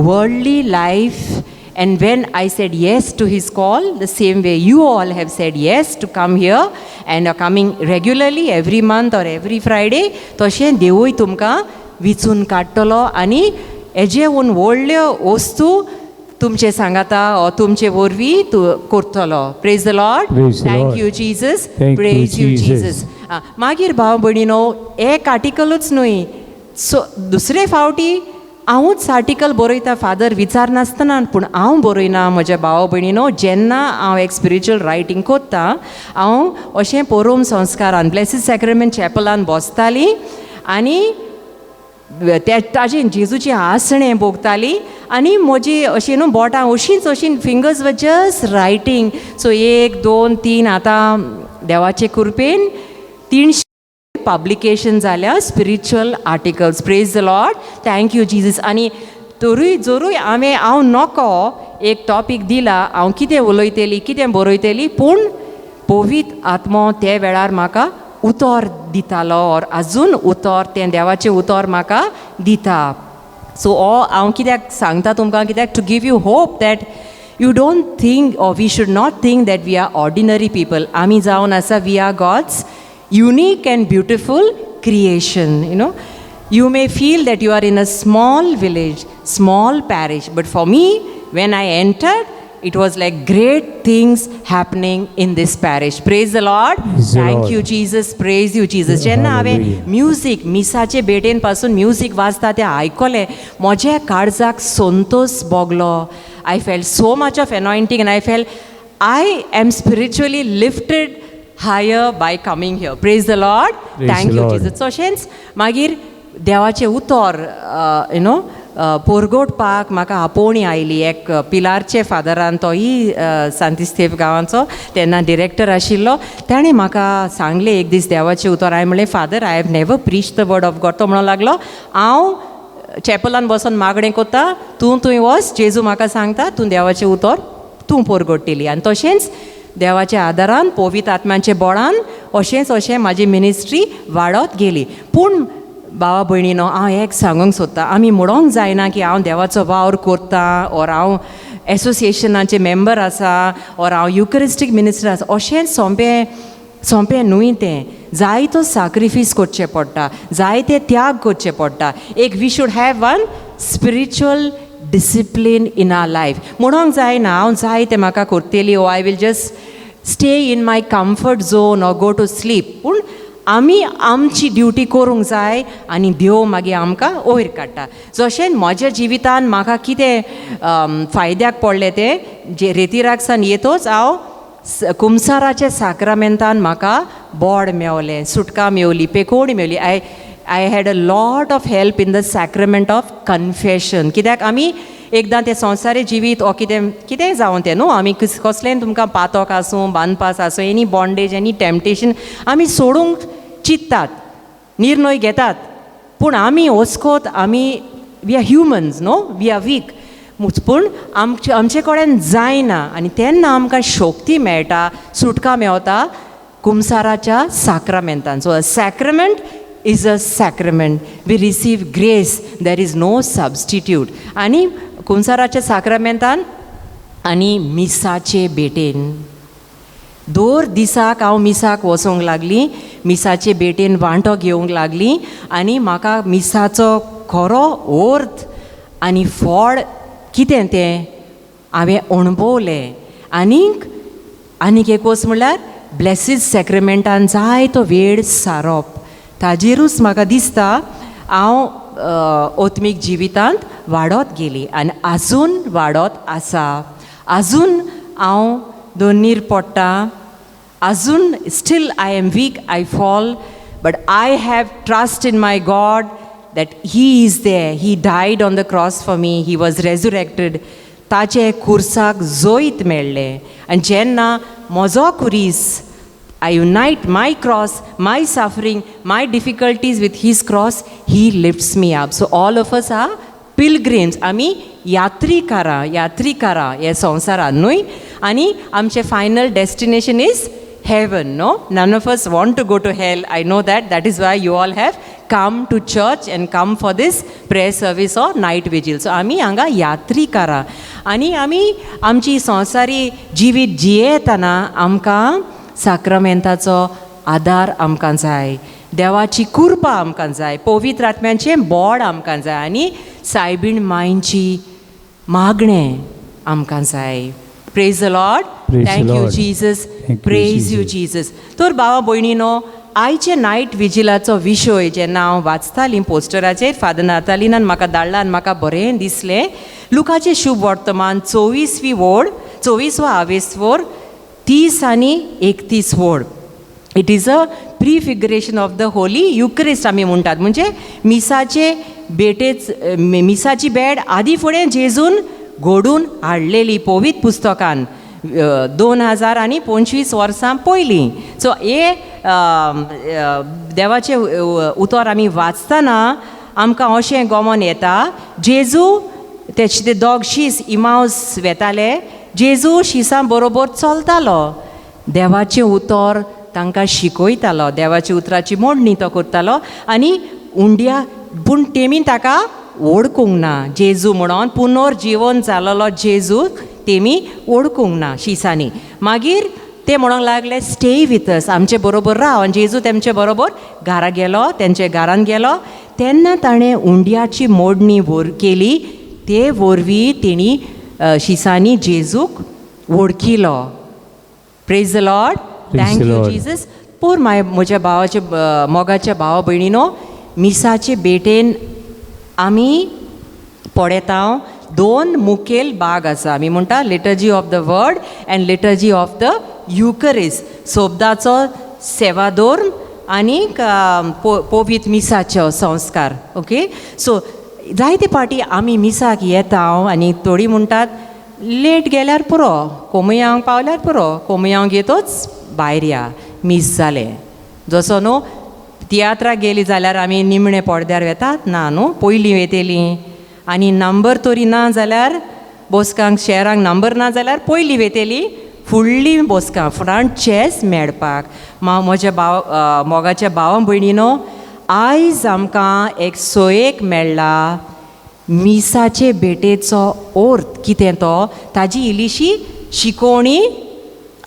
worldly life. And when I said yes to his call, the same way you all have said yes to come here and are coming regularly every month or every Friday, तशें देवूय तुमकां विचून काडटलो आनी हेजे ओन व्हडल्यो वस्तू तुमचे सांगाता ओ तुमचे वरवीं करतलो. Praise the Lord. Thank you Jesus. Praise you Jesus. मागीर भाव भयणीनो एक आर्टिकलूच न्हय, सो दुसरे फावटी हांवूच आर्टिकल बरयता फादर विचारनासतना, पूण हांव बरयना म्हज्या भाव भयणीनो. जेन्ना हांव एक स्पिरिच्युअल रायटींग करता हांव अशें परोम संस्कारान ब्लेसीड सॅक्रेमेंट चॅपलान बसतालीं आनी ताजे जेजूची आसणें भोगताली आनी म्हजी अशी न्हू बोटां अशीं fingers were just writing. So 1, 2, 3 आतां देवाचे कृपेन 300 पब्लिकेशन जाल्या spiritual articles. Praise the Lord. Thank you Jesus. आनी तरूय जरूय हांव नोको एक टॉपीक दिला, हांव कितें उलयतली कितें बरयतली, पूण पवित्र आत्मो ते वेळार म्हाका उतर दितालो और आजून उतर तें देवाचें उतर म्हाका दिता. सो हांव कित्याक सांगता तुमकां, कित्याक to give you hope that you don't think, or we should not think that we are ordinary people. Ami jaun asa, we are God's unique and beautiful creation. You know, you may feel that you are in a small village, small parish, but for me, when I entered, it was like great things happening in this parish. Praise the Lord. Thank you Jesus. Praise you Jesus. जेन्ना हांवें म्युजीक मिसाचे बेटेन पासून म्युजीक वाजता तें आयकलें, म्हज्या काळजाक Santosh भोगलो I felt so much of anointing, and I felt I am spiritually lifted higher by coming here. Praise the Lord. Praise Thank the you, Lord. Jesus. So शेन्स मागीर देवाचें उतर पोरगोटपाक म्हाका आपोवणी आयली एक पिलारचे फादरान तोही सांतिस्तेव गांवाचो तेन्ना डिरेक्टर आशिल्लो ताणें म्हाका सांगलें एक दीस देवाचें उतर हांवें म्हणलें father I have never preach the word of God तो म्हणूंक लागलो हांव चॅपलान बसून मागणें कोत्ता तूं थंय वच जेजू म्हाका सांगता तूं देवाचें उतर तूं पोरगोट्टेली आनी तशेंच देवाच्या आदारान पवित्र आत्म्याच्या बळान अशें म्हाजी मिनिस्ट्री वाडत गेली पूण भावा भयणीनो हांव एक सांगूंक सोदता आमी म्हणोंक जायना की हांव देवाचो वावर करतां ओर हांव एसोसिएशनाचे मेंबर आसा ओर हांव युकरिस्टीक मिनिस्टर आसा अशें सोंपें न्हूय तें जायतो सॅक्रिफायस करचें पडटा जायते त्याग करचे पडटा एक we should have one spiritual discipline in our life म्हणोंक जायना हांव जाय तें म्हाका करतली oh I will just stay in my comfort zone or go to sleep पूण आमी आमची ड्युटी करूंक जाय आनी देव मागीर आमकां वयर काडटा जशें म्हज्या जिवितान म्हाका कितें फायद्याक पडलें तें जे रेतिराकसान येतोच हांव कुमसाराच्या साक्रामेंतान म्हाका बोड मेवलें सुटका मेवली पेकोवणी मेवली I had a lot of help in the sacrament of confession कित्याक आमी एकदां तें संवसारी जिवीत ओ कितेंय जावं तें न्हू आमी कसलेंय तुमकां पातोक आसूं बांदपास आसूं एनी बॉन्डेज एनी टॅम्पटेशन आमी सोडूंक चिंत्तात निर्णय घेतात पूण आमी वचकोत आमी वी आर ह्युमन्स न्हू वी आर वीक पूण आमचे कडेन जायना आनी तेन्ना आमकां शक्ती मेळटा सुटका मेवता कुमसाराच्या साक्रामेंतान so a sacrament is a sacrament. We receive grace. There is no substitute. आणि कुंसाराच्या साक्रामेंतान आनी मिसाचे बेटेन दर दिसाक हांव मिसाक वचोंक लागली मिसाचे बेटेन वांटो घेवंक लागली आनी म्हाका मिसाचो खरो अर्थ आनी फळ कितें तें हांवें अणभवलें आनीक एक वच म्हणल्यार ब्लेसीड सॅक्रामेंटान जायतो वेळ सारप ताजेरूच म्हाका दिसता हांव ओत्मीक जिवितांत वाडत गेली आनी आजून वाडत आसा आजून हांव दोनीर पडटा आजून still I am weak I fall but I have trust in my God that he is there he died on the cross for me he was resurrected ताचे खुर्साक जोईत मेळ्ळें आनी जेन्ना म्हजो खुरीस I unite my cross, my suffering, my difficulties with His cross. He lifts me up. So all of us are pilgrims. आमी यात्रीकारा हे संवसारान न्हय आनी आमचे final destination is heaven, no? None of us want to go to hell. I know that. That is why you all have come to church and come for this prayer service or night vigil. So आमी हांगा यात्रीकारा आनी आमी आमची संवसारी जिवीत जियेतना आमकां साक्रामेंताचो आदार आमकां जाय देवाची कृपा आमकां जाय पवित्र आत्म्याचें बोड आमकां जाय आनी सायबीण मांयची मागणें आमकां जाय praise the Lord thank you Jesus praise you Jesus तर भावा भयणीनो आयचे नायट विजिलाचो विशय जेन्ना हांव वाचतालीं पोस्टराचेर फादर नातालिनान म्हाका धाडला आनी म्हाका बरें दिसलें लुकाचें शुभ वर्तमान 24वा आवेस्वर 30 आनी 31 वड it is a prefiguration of the holy Eucharist आमी म्हणटात म्हणजे मिसाची बेड आदी फुडें जेजून घडून हाडलेली पवित्र पुस्तकान 2025 वर्सां पयलीं सो हे देवाचें उतर आमी वाचतना आमकां अशें गमन येता जेजू तेचे ते दोग शीस इमाउस वेताले जेजू शिसां बरोबर चलतालो देवाचें उतर तांकां शिकयतालो देवाच्या उतराची मोडणी तो करतालो आनी उंड्या पूण तेमी ताका ओळखूंक ना जेजू म्हणून पुनर्जीवन जालोलो जेजू तेमी ओळखूंक ना शिसांनी मागीर ते म्हणूंक लागले स्टे विथ अस आमचे बरोबर राव आनी जेजू तेमचे बरोबर घरा गेलो तेंचे घरान गेलो तेन्ना ताणें उंड्याची मोडणी केली ते वरवीं तेणी शिसांनी जेजूक वळखिलो praise the Lord thank you Jesus पोर म्हज्या भावाचे मोगाच्या भावा भयणीनो मिसाचे बेटेन आमी पळयता दोन मुखेल भाग आसा. आमी म्हणटा liturgy of the word and liturgy of the Eucharist. सोबदाचो सेवादोर्म आनीक पोवीत मिसाच्यो संस्कार. ओके, सो जायते पाटी आमी मिसाक येता आनी थोडीं म्हणटात लेट गेल्यार पुरो, कोमयांक पावल्यार पुरो, कोमयांक येतोच भायर या, मिस जालें. जसो न्हू तियात्राक गेली जाल्यार आमी निमणे पडद्यार वेतात ना न्हू, पयलीं वेतेलीं. आनी नंबर तरी ना जाल्यार बसकांक शेअरांक नंबर ना जाल्यार पयलीं वेतेलीं फुडलीं बसकां फ्रंटचेच मेळपाक. म्हज्या मोगाच्या भावा भयणीनो, आयज आमकां एक सोयेक मेळ्ळा मिसाचे भेटेचो अर्थ कितें तो, ताजी इल्लीशी शिकोवणी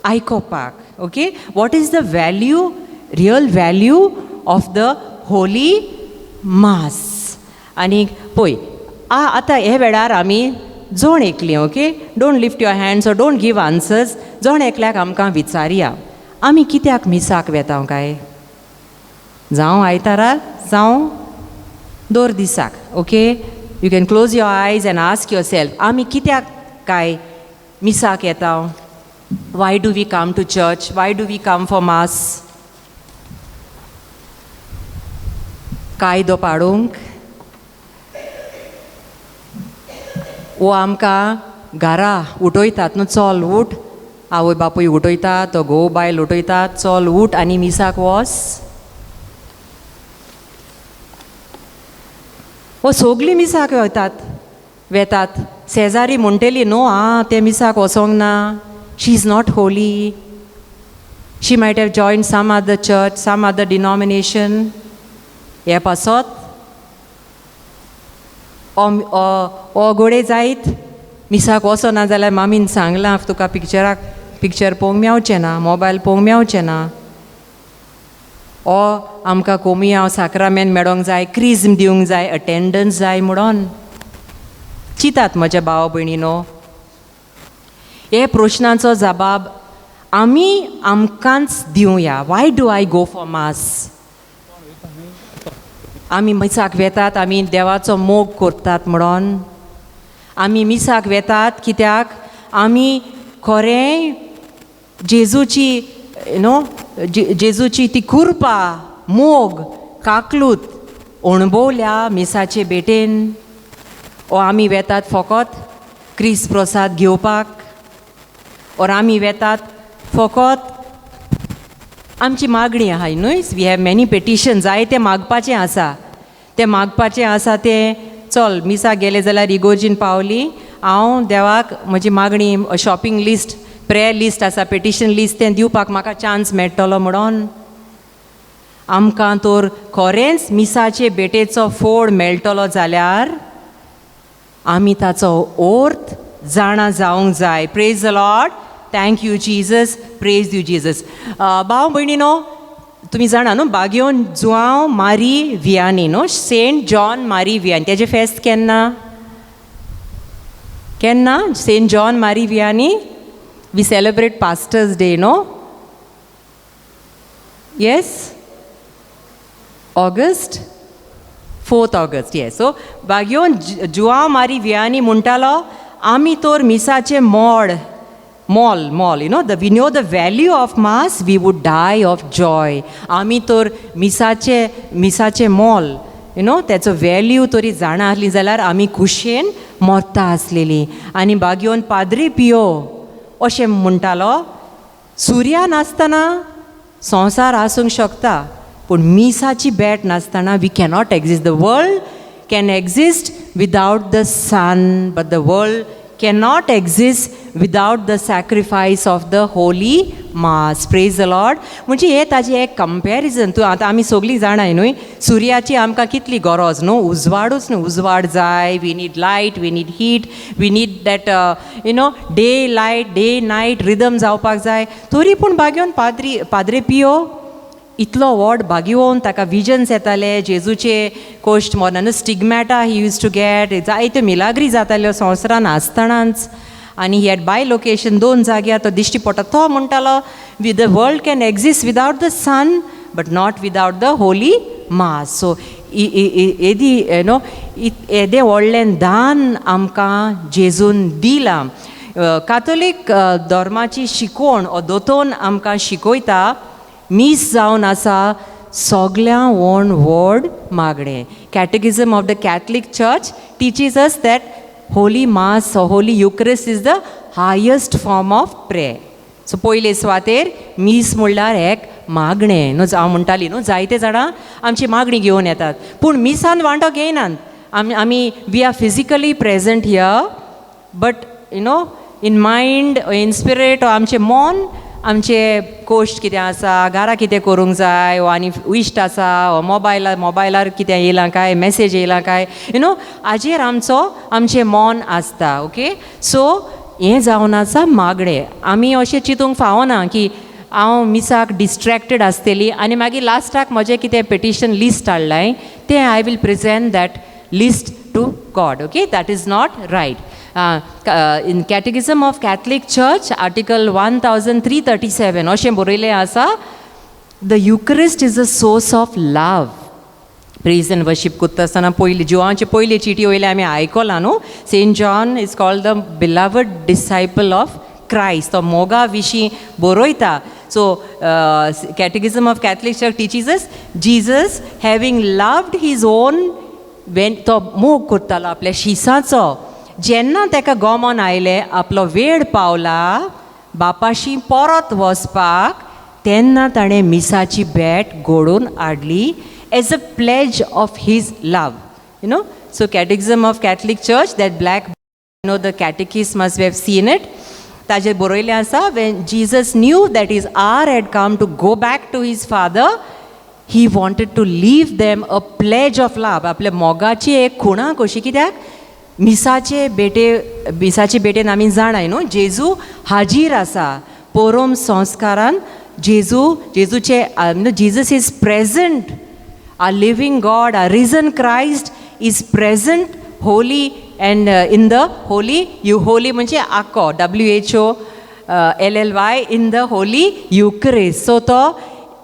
आयकोपाक. Okay, what is the value, real value of the holy mass. आनी पळय आतां हे वेळार आमी जोण एकलीं. Okay, don't lift your hands or don't give answers. जोण एकल्याक आमकां विचारया आमी कित्याक मिसाक वेता काय, जावं आयताराक जावं दर दिसाक. Okay, you can close your eyes and ask yourself आमी कित्याक काय मिसाक येता. Why do we come to church, why do we come for mass. कायदो पाडूंक वो आमकां घरा उठयतात न्हू, चल उठ, आवय बापूय उठयतात, तो घोव बायल उठयतात, चल उठ आनी मिसाक वच. वो सगळीं मिसाक वेतात. शेजारी म्हणटली न्हू ते मिसाक वचोंक ना, she is not holy, she might have join some other church, some other denomination. हे पासत घोडे जायत मिसाक वचना जाल्यार मामीन सांगलां तुका पिक्चर पळोवंक मेवचें ना, मोबायल पळोवंक मेवचें ना. आमकां कोमयां साक्रामेंट मेळोंक जाय, क्रिज्म दिवंक जाय, अटेंडन्स जाय म्हणून चिंतात म्हज्या भावा भयणीनो. हे प्रश्नाचो जबाब आमी आमकांच दिवया. Why do I go for मास. आमी मिसाक वेतात आमी देवाचो मोग करतात म्हणून. आमी मिसाक वेतात कित्याक आमी खरें जेजूची जेजूची ती कृपा मोग काकलूत अणभवल्या मिसाचे भेटेन. आमी वेतात फकत क्रिस्त प्रसाद घेवपाक, और आमी वेतात फकत आमची मागणी आहाय न्हय. वी हॅव मेनी पेटिशन, जाय तें मागपाचें आसा, तें मागपाचें आसा तें चल मिसाक गेले जाल्यार इगोर्जीन पावली, हांव देवाक म्हजी मागणी शॉपिंग लिस्ट, प्रेयर लिस्ट आसा, पेटिशन लिस्ट तें दिवपाक म्हाका चान्स मेळटलो म्हणून. आमकां तर खरेंच मिसाचे भेटेचो फोड मेळटलो जाल्यार आमी ताचो अर्थ जाणा जावंक जाय. Praise the Lord. Thank you Jesus. Praise you Jesus. भाव भयणीनो, तुमी जाणा न्हू बागयोन जुआंव मारी वियानी न्हू, सेंट जॉन मारी वियानी, तेजें फेस्त केन्ना Saint John Marie Vianney we celebrate pastors day no. Yes, August 4th August. Yes, so बागयोन जुआंव मारी वियानी म्हणटालो आमी तर मिसाचे मोल, you know, we know the value of mass, we would die of joy. आमी तर मिसाचे मोल, you know, त्याचो वॅल्यू तरी जाणा आसली जाल्यार आमी खुशेन मरता आसलेलीं. आनी बागयोन पाद्री पियो अशें म्हणटालो सुर्या नासतना संवसार आसूंक शकता, पूण मिसाची भेट नासतना we cannot exist. The world can exist without the sun, but the world cannot exist without the sacrifice of the holy mass. Praise the Lord. म्हणजे हे ताजें एक कंपॅरिजन. तूं आतां आमी सगळीं जाणाय न्हय सुर्याची आमकां कितली गरज न्हू, उजवाडूच न्हू, उजवाड जाय, we need light, we need heat, we need that day light, day night rhythm जावपाक जाय. तरी पूण बागयोन पाद्रे पियो इतलो व्हड बागयोन ताका विजन्स येताले जेजूचे कोश्ट मोर्नान, stigmata he use to get, जायत्यो मिलाग्री जाताल्यो संवसारान आसतनाच. आनी ही हॅड बाय लोकेशन 2 जाग्यार तो दिश्टी पडटा. तो म्हणटालो the world can exist without the sun but not without the holy mass. So येदी नो येदें व्हडलें दान आमकां जेजून दिलां. कातोलीक धर्माची शिकवण हो दोतोन आमकां शिकयता मीस जावन आसा सगळ्यां व्हड मागणें. Catechism of the Catholic Church teaches us that holy mass holy Eucharist is the highest form of prayer. So पयले सुवातेर मीस म्हणल्यार एक मागणें न्हू. हांव म्हणटाली न्हू जायते जाणां आमची मागणी घेवन येतात पूण मिसान वांटो घेयनात. आमी we are physically present here but you know in mind in spirit आमचें मन आमचे कोश्ट कितें आसा, घरा कितें करूंक जाय, वो आनी इश्ट आसा, वो मोबायलार कितें येयलां काय, मॅसेज येयलां काय, यू नो हाजेर आमचें मन आसता. ओके, सो हें जावन आसा मागणें. आमी अशें चिंतूंक फावना की हांव मिसाक डिस्ट्रॅक्टेड आसतली आनी मागीर लास्टाक म्हजें कितें पेटिशन लिस्ट हाडलां तें I will present that list to God. Okay, that is not right. In Catechism of Catholic Church, Article 1337, अशें बरयलें आसा, the Eucharist is a source of love. Praise and worship करता आसतना पयलीं जोआंचे पयली चिटी वयले आमी आयकलां न्हू. Saint John is called the beloved disciple of Christ. तो मोगा विशीं बरयता. So Catechism of Catholic Church teaches us Jesus having loved his own, when तो मोग करतालो आपल्या शिसाचो, जेन्ना ताका गोमोन आयलें, आपलो वेळ पावला बापाशी परत वचपाक, तेन्ना ताणें मिसाची बॅट घडोवन हाडली as a pledge of his love. You know, so Catechism of Catholic Church, that black you know the catechist must have seen it. ताजेर बरयलें आसा, when Jesus knew that his hour had come to go back to his Father, he wanted to leave them a pledge of love. आपल्या मोगाची एक खुणा कशी, कित्याक मिसाचे बेटेन आमी जाणाय न्हू जेजू हाजीर आसा पोरोम संस्कारान. जेजूचे Jesus is present. Our living God, our risen Christ is present holy and in the holy holy म्हणजे आको WHO LLY in the holy Eucharist. So तो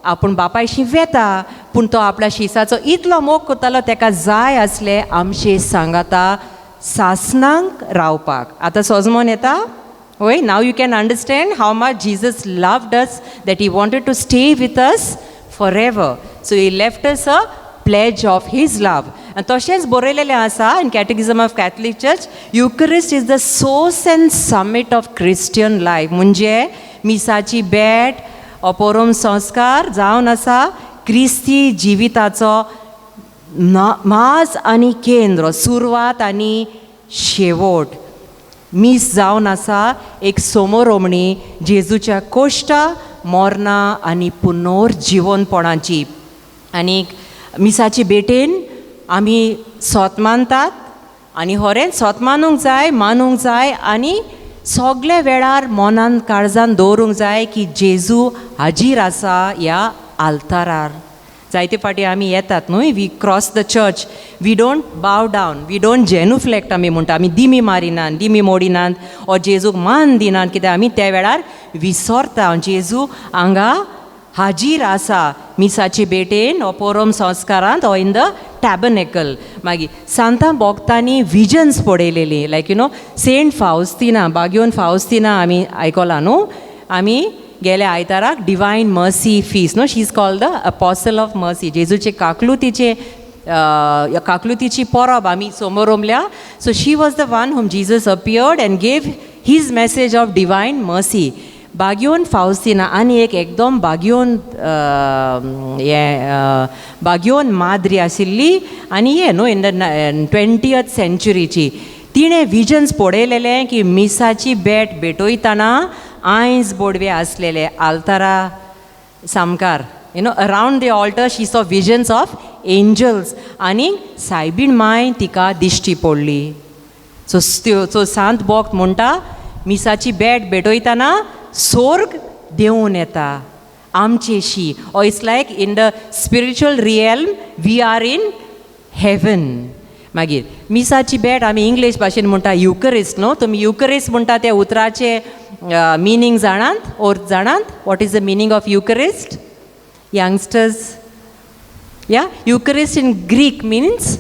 आपूण बापायशी वेता पूण तो आपल्या शिसाचो इतलो मोग करतालो, ताका जाय आसले आमचे सांगाता सासनांक रावपाक. आतां सोजमोन येता वय. Now you can understand how much Jesus loved us, that he wanted to stay with us forever. So he left us a pledge of his love. आनी तशेंच बरयलेलें आसा in Catechism of Catholic Church, Eucharist is the source and summit of Christian life. म्हणजे मिसाची बॅट अपरोम संस्कार जावन आसा क्रिस्ती जिविताचो माज आनी केंद्र, सुरवात आनी शेवट. मीस जावन आसा एक समोरोमणी जेजूच्या कोश्टा, मोर्ना आनी पुनर्जिवनपणाची. आनी मिसाची बेटेन आमी सोत मानतात आनी होरें सोत मानूंक जाय, मानूंक जाय आनी सगळे वेळार मनान काळजान दवरूंक जाय की जेजू हाजीर आसा ह्या आल्तारार. जायते फाटी आमी येतात न्हू, we cross the church, we don't bow down, we don't genuflect. आमी म्हणटा आमी दिमी मारिनात, दिमी मोडिनात, ओ जेजूक मान दिनात, कित्याक आमी त्या वेळार विसरता जेजू हांगा हाजीर आसा मिसाचे बेटेन, ओ पोरम संस्कारांत, ओ इन द टॅबर्नेकल. मागीर सांता भोगतांनी विजन्स पळयलेलीं, like you know Saint Faustina, बागयोन फावस्तिना आमी आयकलां न्हू. आमी गेल्या आयताराक डिवायन मर्सी फीस्ट न्हू, she is called the apostle of mercy. जेजूचे काकलुतीची परब आमी समोरमल्या. So she was the one whom Jesus appeared and gave his message of divine mercy. बागयोन फावस्तिना आनी एक एकदम बागयोन माद्री आशिल्ली आनी हे न्हू इन द 20th centuryची. तिणें विजन्स पळयलेलें की मिसाची बॅट भेटयतना आयज बोडवे आसलेले आल्तारा सामकार, you know around the altar she saw visions of angels आनी सायबीण माय तिका दिश्टी पडली. सो सांत भोक्त म्हणटा मिसाची बॅट भेटयतना स्वर्ग देंवून येता आमचेशी. Or it's like in the spiritual realm we are in heaven. मागीर मिसाची बॅट आमी इंग्लीश भाशेन म्हणटा युकरिस्ट न्हू. तुमी युकरिस्ट म्हणटा त्या उतराचे मिनींग जाणात, ओर जाणात? What is the meaning of Eucharist? Youngsters Yeah, Eucharist in Greek means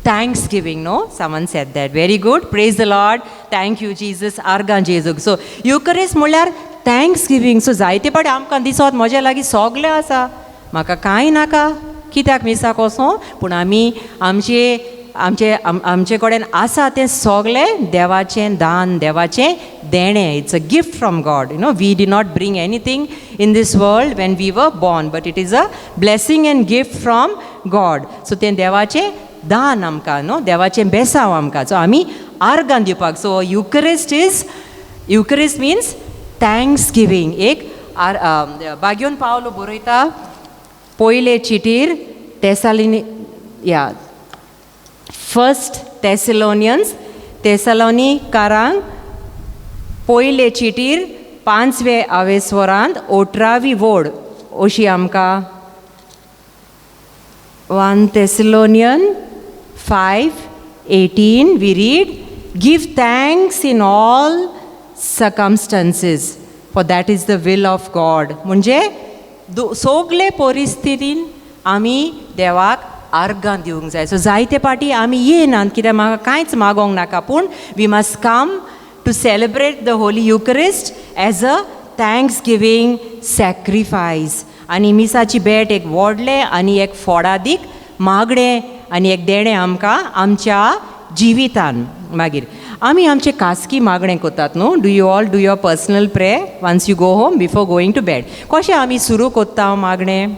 thanksgiving, no? Someone said that. Very good. Praise the Lord. Thank you, Jesus. Argan Jesu. So, Eucharist म्हणल्यार thanksgiving. So, जायते पाटी आमकां दिसत म्हज्या लागीं सगलें आसा. म्हाका कांय नाका. कित्याक मिसाक वचों? पूण आमी आमचे कडेन आसा तें सगलें देवाचें दान, देवाचें देणें. It's a gift from God. We did not bring anything in this world when we were born, but it is a blessing and gift from God. So तें देवाचें दान आमकां, देवाचें बेसांव आमकां. सो आमी आर्गां दिवपाक. So Eucharist means thanksgiving. एक बागयोन पावलो बरयता पयले चिटीर फर्स्ट तेसलोनिकारांक पयले चिटीर 5वे आवेस्वरांत 18वी वोड अशी आमकां 1 Thessalonians 5:18 we read, give thanks in all circumstances for that is the will of God. म्हणजे सगळे परिस्थितीन आमी देवाक आर्गां दिवंक जाय. सो जायते पाटी आमी येनात कित्याक म्हाका कांयच मागोंक नाका, पूण we must come to celebrate the holy Eucharist as a thanksgiving sacrifice. आनी मिसाची भेट एक व्हडलें आनी एक फोडादीक मागणें आनी एक देणें आमकां आमच्या जिवितान. मागीर आमी आमचें खासगी मागणें करतात न्हू. Do you all do your personal pray once you go home before going to bed. कशें आमी सुरू कोत्ता मागणें?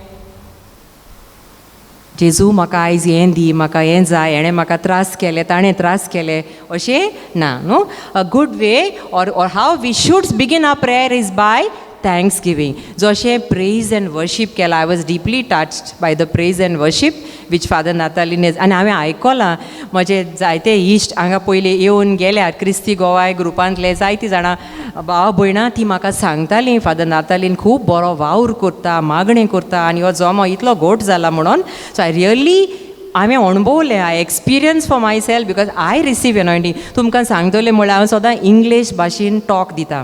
जेजू म्हाका आयज हें दी, म्हाका हें जाय, हेणें म्हाका त्रास केले, ताणें त्रास केले, अशें ना न्हू. A good way or how we should begin our prayer is by thanksgiving. जशें प्रेज एंड वर्शीप केला. I was deeply touched by the praise and worship which Father Natalin आनी हांवें आयकलां. म्हजे जायते इश्ट हांगा पयलीं येवन गेल्यात क्रिस्ती गोवाय ग्रुपांतले जायतीं जाणां भाव भयणां ती म्हाका सांगतालीं फादर नातालीन खूब बरो वावर करता, मागणें करता आनी हो जमो इतलो घोट जाला म्हणून. सो आय रियली हांवें अणभवलें, I experience for myself because I receive anointing. तुमकां सांगतलें म्हळ्यार हांव सदां इंग्लीश भाशेन टॉक दिता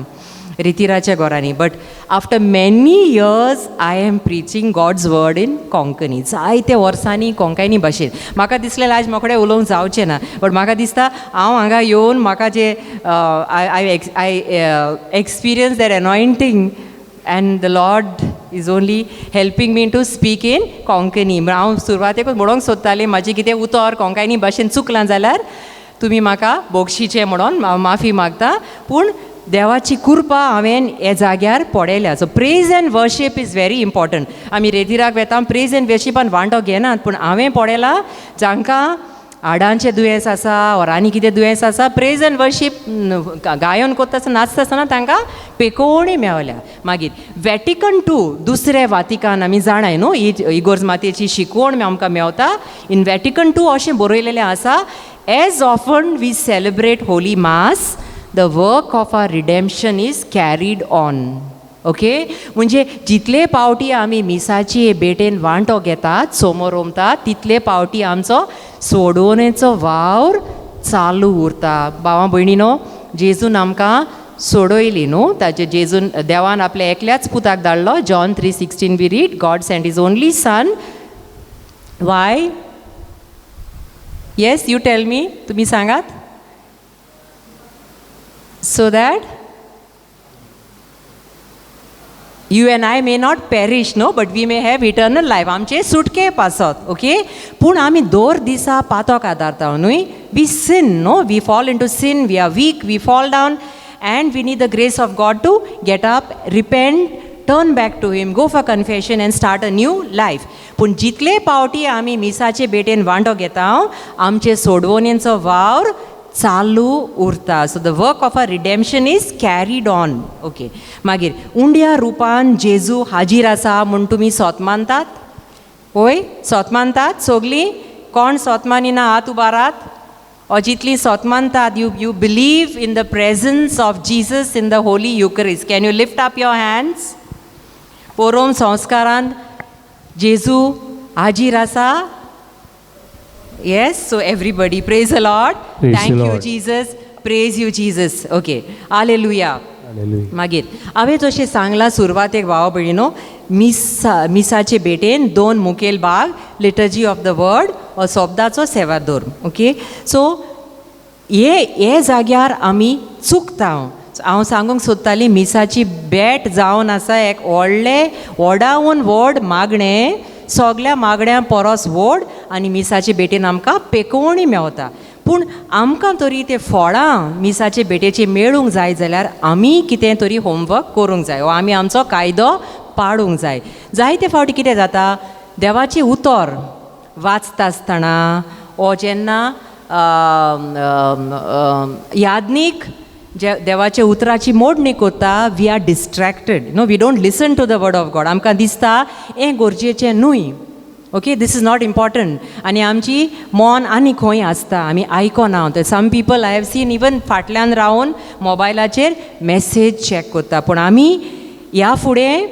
रितिराच्या घरांनी, but after many years I am preaching God's word in Konkani. जायते वर्सांनी कोंकणी भाशेन. म्हाका दिसलें आयज म्हाका कडेन उलोवंक जावचें ना, बट म्हाका दिसता हांव हांगा येवन म्हाका जे I experience that anointing and the Lord is only helping me to speak in Konkani. हांव सुरवातेकूच म्हणूंक सोदतालें म्हाजें कितें उतर कोंकणी भाशेन चुकलां जाल्यार तुमी म्हाका बोगशीचें म्हणून हांव माफी मागता. पूण देवाची कृपा हांवें हे जाग्यार पडयल्या. So praise and worship is very important. आमी रेतिराक वेता प्रेज एंड वर्शिपान वांटो घेनात, पूण हांवें पडयलां जांकां हाडांचें दुयेंस आसा वा आनी कितें दुयेंस आसा, प्रेज एंड वर्शीप गायन करता आसतना नाचता आसतना तांकां पेकोवणी मेवल्या. मागीर वॅटिकन II दुसरें वातिकान आमी जाणाय न्हू, इगोर्ज मातयेची शिकवण आमकां मेवता. इन वॅटिकन II अशें बरयलेलें आसा, as often we celebrate holy mass the work of our redemption is carried on. ओके, म्हणजे जितले पावटी आमी मिसाची भेटेन वांटो घेतात, समोर रोमतात, तितले पावटी आमचो सोडवणेचो वावर चालू उरता. भावां भयणीनो, जेजून आमकां सोडयली न्हू, ताचे जेजून देवान आपल्या एकल्याच पुताक धाडलो. John 3:16 we read, God sent his only son. Why? Yes, you tell me. तुम्ही सांगात. So that you and I may not perish, no, but we may have eternal life. आमचे सुटके पासत. ओके, पूण आमी दर दिसा पातोक आदारता न्हय. We sin, no, we fall into sin, we are weak, we fall down and we need the grace of God to get up, repent, turn back to him, go for confession and start a new life. पूण जितले पावटी आमी मिसाचे भेटेन वांटो घेता, आमचे सोडवणेचो वावर चालू उरता. So the work of a redemption is carried on. Okay, मागीर उंड्या रुपान जेजू हाजीर आसा म्हूण तुमी सोत मानतात? होय, सोत मानतात सगलीं? कोण सोत मानिना हात उबारात? जितलीं सोत मानतात, you believe in the presence of Jesus in the holy Eucharist. Can you lift up your hands? पोरोम संस्कारांत जेजू हाजीर आसा? Yes, so everybody praise the Lord. Praise Thank the you Lord. Jesus. Praise you Jesus. Okay. Hallelujah. Hallelujah. मागीर हांवें जशें सांगलां सुरवातेक भाव भयणीनो, मिसाचे बेटेन 2 मुखेल भाग लिटर्जी ऑफ द वर्ड हो शब्दाचो सेवादोर. ओके, सो हे जाग्यार आमी चुकता. हांव सांगूंक सोदताली मिसाची बेट जावन आसा एक व्हडावून व्हड मागणें, सगल्या मागण्या परस व्हड, आनी मिसाचे बेटेन आमकां पेकोवणी मेवता. पूण आमकां तरी ते फळां मिसाचे बेटेची मेळूंक जाय जाल्यार आमी कितें तरी होमवर्क करूंक जाय, वा आमी आमचो कायदो पाळूंक जाय. जायते फावटी कितें जाता, देवाची उतर वाचता आसतना ओ जेन्ना यादनीक जे देवाच्या उतराची मोडणी कोत्ता, we are distracted. No, we don't listen to the word of God. आमकां दिसता हें गरजेचें न्हय. Okay, this is not important. आनी आमची मन आनी खंय आसता, आमी आयकोना. Some people I have seen even फाटल्यान रावन मोबायलाचेर मॅसेज चॅक कोत्ता. पूण आमी ह्या फुडें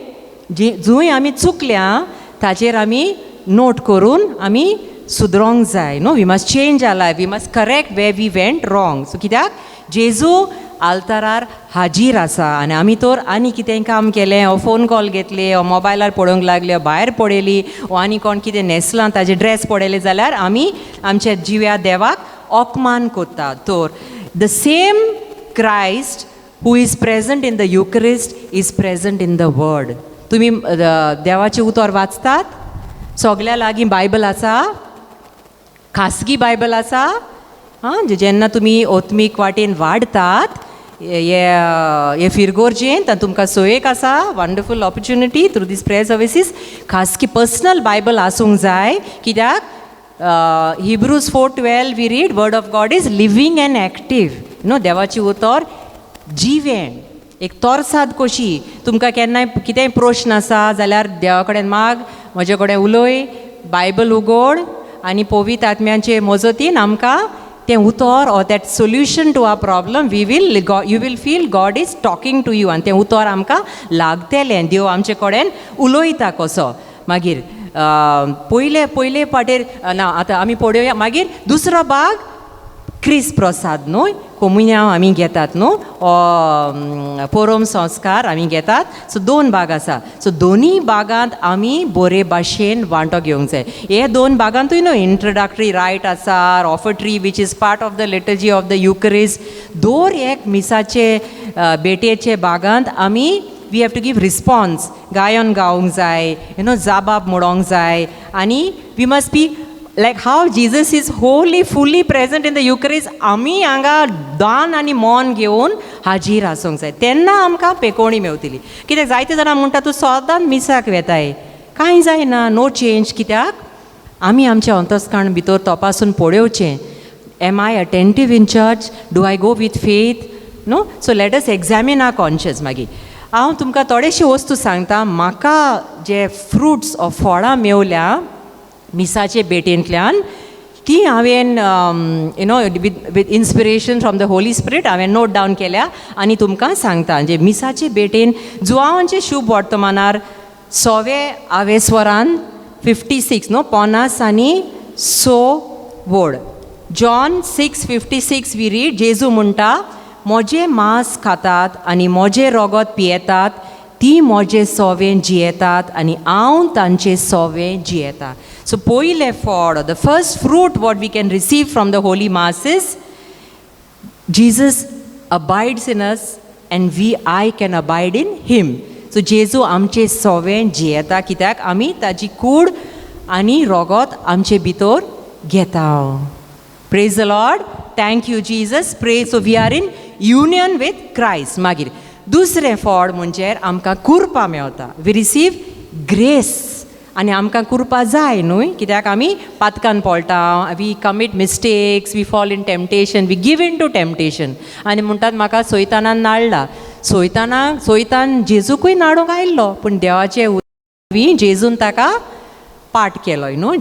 जंय आमी चुकल्या ताचेर आमी नोट करून आमी सुदरोंक जाय. No, we must change our life, we must correct way we went wrong. So कित्याक जेजू आल्तारार हाजीर आसा, आनी आमी तर आनी कितें काम केलें, हो फोन कॉल घेतले, हो मोबायलार पळोवंक लागले, भायर पडयली, वो आनी कोण कितें न्हेसलां ताजे ड्रेस पडयले जाल्यार आमी आमच्या जिव्या देवाक अपमान कोत्ता. तर the same Christ who is present in the युक्रिस्ट is present in the word. तुमी देवाचें उतर वाचतात, सगल्या लागीं बायबल आसा, खासगी बायबल आसा. जेन्ना तुमी ओत्मीक वाटेन वाडतात हे फिरगोरजेन तुमकां सोयेक आसा wonderful opportunity through this prayer services. खासगी पर्सनल बायबल आसूंक जाय. कित्याक Hebrews 4:12 we read word of God is living and active. No, देवाची उतर जिवें, एक तोरसाद कशी. तुमकां केन्नाय कितेंय प्रश्न आसा जाल्यार देवा कडेन माग, म्हजे कडेन उलय, बायबल उगड, आनी पवित्र आत्म्याचे मजतीन आमकां तें उतर or that solution to our problem you will feel God is talking to you, आनी तें उतर आमकां लागतलें. देव आमचे कडेन उलयता कसो. मागीर पयले पाटेर ना, आतां आमी पळोवया. मागीर दुसरो भाग क्रिस्त प्रसाद. न्हय, कोमुन्यांव आमी घेतात न्हू, परम संस्कार आमी घेतात. सो 2 भाग आसा. सो दोनी भागांत आमी बरे भाशेन वांटो घेवंक जाय. हे 2 भागांतूय न्हू इंट्रोडक्टरी रायट आसा, offertory which is part of the liturgy of the Eucharist. दर एक मिसाचे बेटेचे भागांत आमी we have to give response. गायन गावंक जाय, जाबाब म्हणोंक जाय, आनी we must be like how Jesus is wholly fully present in the Eucharist. आमी हांगा दान आनी मन घेवन हाजीर आसूंक जाय, तेन्ना आमकां पेकोवणी मेवतली. कित्याक जायते जाणां म्हणटा तूं सदांच मिसाक वेताय, कांय जायना, नो चेंज. कित्याक आमी आमचें अंतस्करण भितर तपासून पळोवचें. Am I attentive in church? Do I go with faith? No, so let us examine our conscious. मागीर हांव तुमकां थोडेशी वस्तू सांगता. म्हाका जे फ्रुट्स ऑफ फळां मेवल्या मिसाचे बेटेंतल्यान, ती हांवें with inspiration from the Holy spirit हांवें नोट डावन केल्या आनी तुमकां सांगता. म्हणजे मिसाचे बेटेन जुआंवांचे शुभ वर्तमानार 6वें आवेस्वरान 56 नो 50 आनी 6 वड. जॉन 6:56 वी रीड, जेजू म्हणटा, म्हजें मांस खातात आनी म्हजें रगत पियेतात ती म्हजें सोवें जियेतात आनी हांव तांचें सोवें जियेता. सो पयले फळ, the first fruit what we can receive from the holy masses, Jesus abides in us and I can abide in him. So जेजू आमचे सोवें जियेता, कित्याक आमी ताजी कूड आनी रगत आमचे भितर घेता. Praise the Lord. Thank you Jesus. Praise. So we are in union with Christ. मागीर दुसरें फळ म्हणजे आमकां कुरपा मेवता. We receive grace. आनी आमकां कुरपा जाय न्हय, कित्याक आमी पातकान पळटा, we commit mistakes, we fall in temptation, we give in to temptation. आनी म्हणटात म्हाका सैतानान नाडला. सैतान जेजूकूय नाडूंक आयिल्लो, पूण देवाचे जेजून ताका पाठ केलो. न्हू,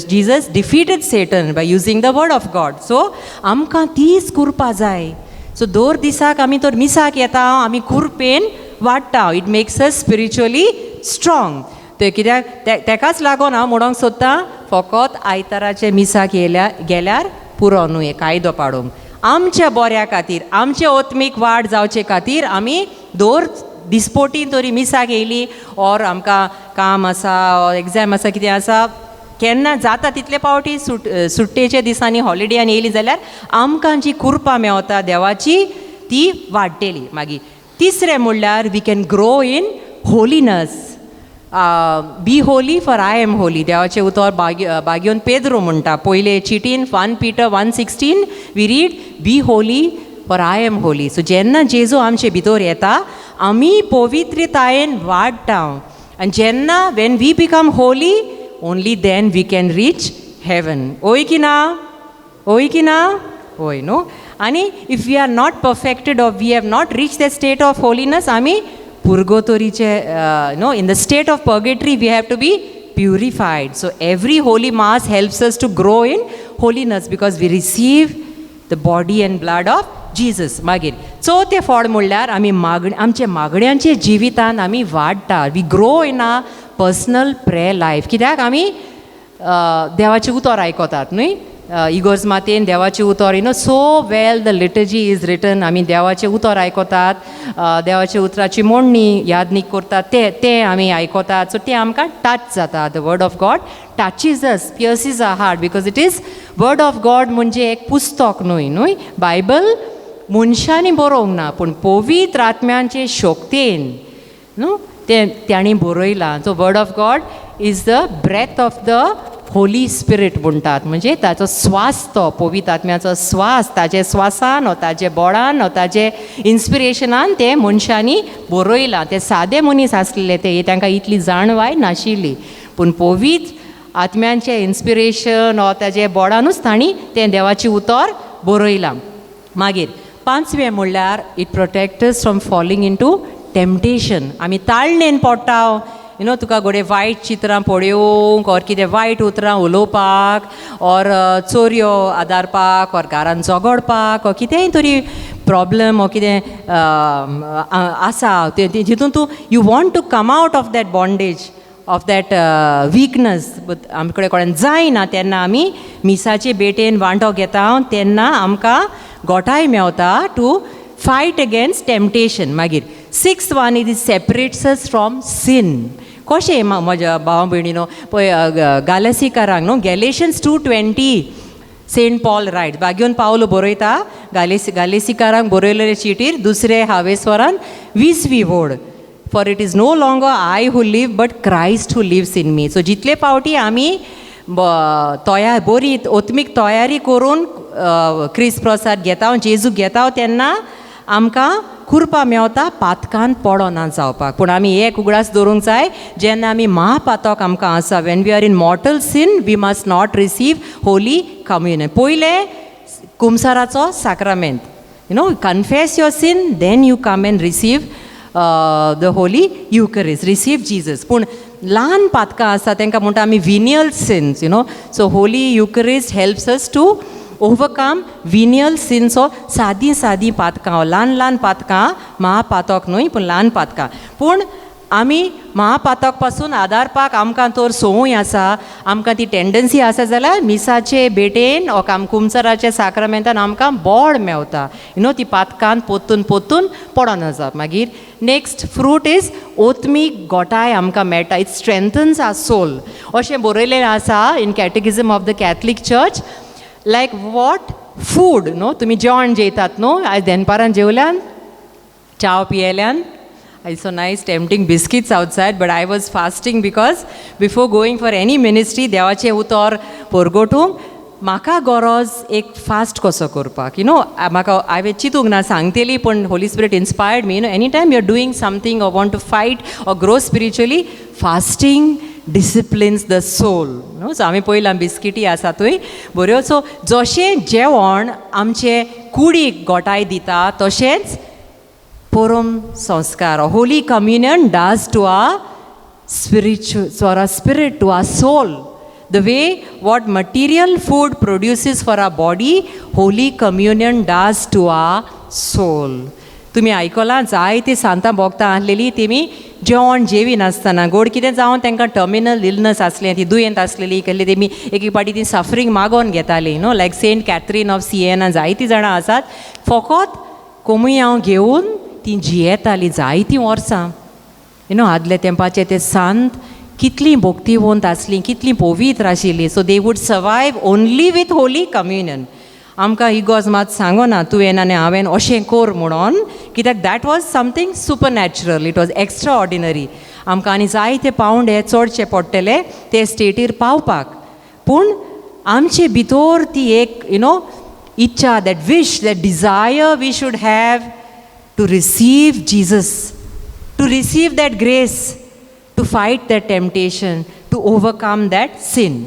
Jesus defeated Satan by using the word of God. So आमकां तीच कुरपा जाय. सो दर दिसाक आमी तर मिसाक येता, आमी कुरपेन वाडटा. It makes us spiritually strong. ते कित्याक तेकाच लागून हांव म्हणोंक सोदतां, फकत आयताराचे मिसाक गेल्यार पुरो न्हू हे कायदो पाडूंक. आमच्या बऱ्या खातीर, आमचे ओत्मीक वाड जावचे खातीर आमी दर दिसपोटी तरी मिसाक येयली ऑर आमकां काम आसा ऑर एग्जाम आसा कितें आसा केन्ना जाता तितले पावटी सुट्टेच्या दिसांनी हॉलिडेयान येयली जाल्यार आमकां जी कृपा मेवता देवाची ती वाडटली. मागीर तिसरें म्हणल्यार we can grow in holiness. Be holy for I am holy. देवाचें उतर बागयोन पेद्रो म्हणटा पयले चिटीन 1 Peter 1:16 we read be holy for I am holy. So जेन्ना जेजू आमचे भितर येता आमी पवित्रतायेन वाडटा आनी जेन्ना when we become holy only then we can reach heaven. ओय की ना? ओय की ना? ओय न्हू. आनी if we are not perfected or we have not reach the state of holiness आमी पुर्गोतोरीचे no in the state of purgatory we have to be purified. So every holy mass helps us to grow in holiness because we receive the body and blood of Jesus. मागीर चवथें फळ म्हणल्यार आमी आमचे मागण्यांचे जिवितान आमी वाडटा. We grow in a personal prayer life. कित्याक आमी देवाचें उतर आयकतात न्हय. इगोर्ज मातेन देवाचें उतर so well the liturgy is written. आमी देवाचें उतर आयकतात देवाच्या उतराची मोडणी यादनीक करतात ते आमी आयकतात. सो ते आमकां टच जाता. The word of God touches us pierces our heart because it is word of God म्हणजे एक पुस्तक न्हय. बायबल मनशांनी बरोवंक ना पूण पवित्र आत्म्यांचे शक्तीन न्हू तांणी बरयलां. So word of God is the breath of the Holy Spirit म्हणटात. म्हणजे ताचो स्वास तो पवित्र आत्म्याचो स्वास ताचे स्वासान वा ताचे बोडान वा ताचे इन्स्पिरेशनान ते मनशांनी बरयलां. ते सादे मनीस आसलेले ते तांकां इतली जाणवाय नाशिल्ली पूण पवित्र आत्म्यांचे इन्स्पिरेशन वा ताचे बोडानूच तांणी तें देवाचें उतर बरयलां. मागीर 5वें म्हणल्यार it protects from falling into temptation. आमी ताळणेन पडटा तुका गोडे वायट चित्रां पळोवंक ऑर कितें वायट उतरां उलोवपाक ऑर चोरयो आदारपाक ऑर घरान झगडपाक ऑर कितेंय तरी प्रॉब्लम ऑर कितें आसा जितून तूं you want to come out of that bondage of that weakness. But आमचे कडेन कोणें जायना तेन्ना आमी मिसाचे बेटेन वांटो घेता तेन्ना आमकां गोठाय मेवता टू फायट अगेन्स्ट टेम्पटेशन. मागीर 6th one it separates us from sin. कशें म्हज्या भावा भयणीनो पळय गालेसिकारांक न्हू गॅलेशियन्स 2:20 सेंट पॉल रायट बागयोन पावलो बरयता गालेसिकारांक बरयलेले चिटीर दुसरे हावेस्वरान 20वी वोड for it is no longer I who live but Christ who lives in me. So जितले पावटी आमी बरी ओत्मीक तयारी करून क्रिस्त प्रसाद घेता जेजू घेता तेन्ना आमकां कृपा मेवता पातकान पडो ना जावपाक. पूण आमी एक उगडास दवरूंक जाय जेन्ना आमी महापातक आमकां आसा when we are in mortal sin we must not receive holy communion. पयले कुमसाराचो साक्रामेंट confess your sin then you come and receive the holy Eucharist receive Jesus. पूण ल्हान पातकां आसा तांकां म्हणटा आमी venial sins so holy Eucharist helps us to overcome venial sins. सादी पातकां ल्हान पातकां महापातक न्हय पूण ल्हान पातकां. पूण आमी महापातक पासून आदारपाक आमकां तर संवय आसा आमकां ती टेंडन्सी आसा जाल्यार मिसाचे बेटेन वा कुमसाराच्या साक्रामेंतान आमकां बोड मेवता ती पातकान पोत्तून पडोन आसा. मागीर नेक्स्ट फ्रूट इज ओत्मीक गोठाय आमकां मेळटा. इट स्ट्रेंथन्स आवर सोल अशें बरयलेलें आसा in Catechism of the Catholic Church. Like what food तुमी जेवण जेयतात आयज दनपारान जेवल्यान चाव पियेल्यान. It's so nice tempting biscuits outside but I was fasting because before going for any ministry देवाचे उतर परगोटूंक म्हाका गरज एक फास्ट कसो करपाक म्हाका हांवें चिंतूंक ना सांगतेली पूण Holy Spirit inspired me any time you are doing something or want to fight or grow spiritually fasting disciplines the soul so आमी पयलां बिस्किटी आसा थंय बऱ्यो. सो जशें जेवण आमचे कुडीक गोठाय दिता तशेंच परम संस्कार Holy Communion does to our spirit to our soul. The way what material food produces for our body, Holy Communion does to our soul. तुम्ही आयकलां जायती सांतां भोगतां आसलेलीं तेमी जेवण जेवी नासतना गोड कितें जावन तांकां टर्मिनल इलनस आसलें ती दुयेंत आसलेली केल्ली तेमी एक पाटी ती सफरींग मागोन घेतालीं लायक सेंट कॅथरीन ऑफ सिएना जायतीं जाणां आसात फकत कोमुयांव घेवन ती जियेताली जायतीं वर्सां आदल्या तेंपाचे ते सांत कितलीं भोक्तिवंत आसलीं कितलीं पवित्र आशिल्लीं so they wood survive only with holy communion आमकां इगोज मात सांगोना तुवें आनी हांवें अशें कोर म्हणून कित्याक that was something super natural it was extra ordinary आमकां आनी जायते पावंडे चडचे पडटले ते स्टेटीर पावपाक पूण आमचे भितर ती एक इच्छा that wish that desire we should have to receive Jesus to receive that grace to fight that temptation to overcome that sin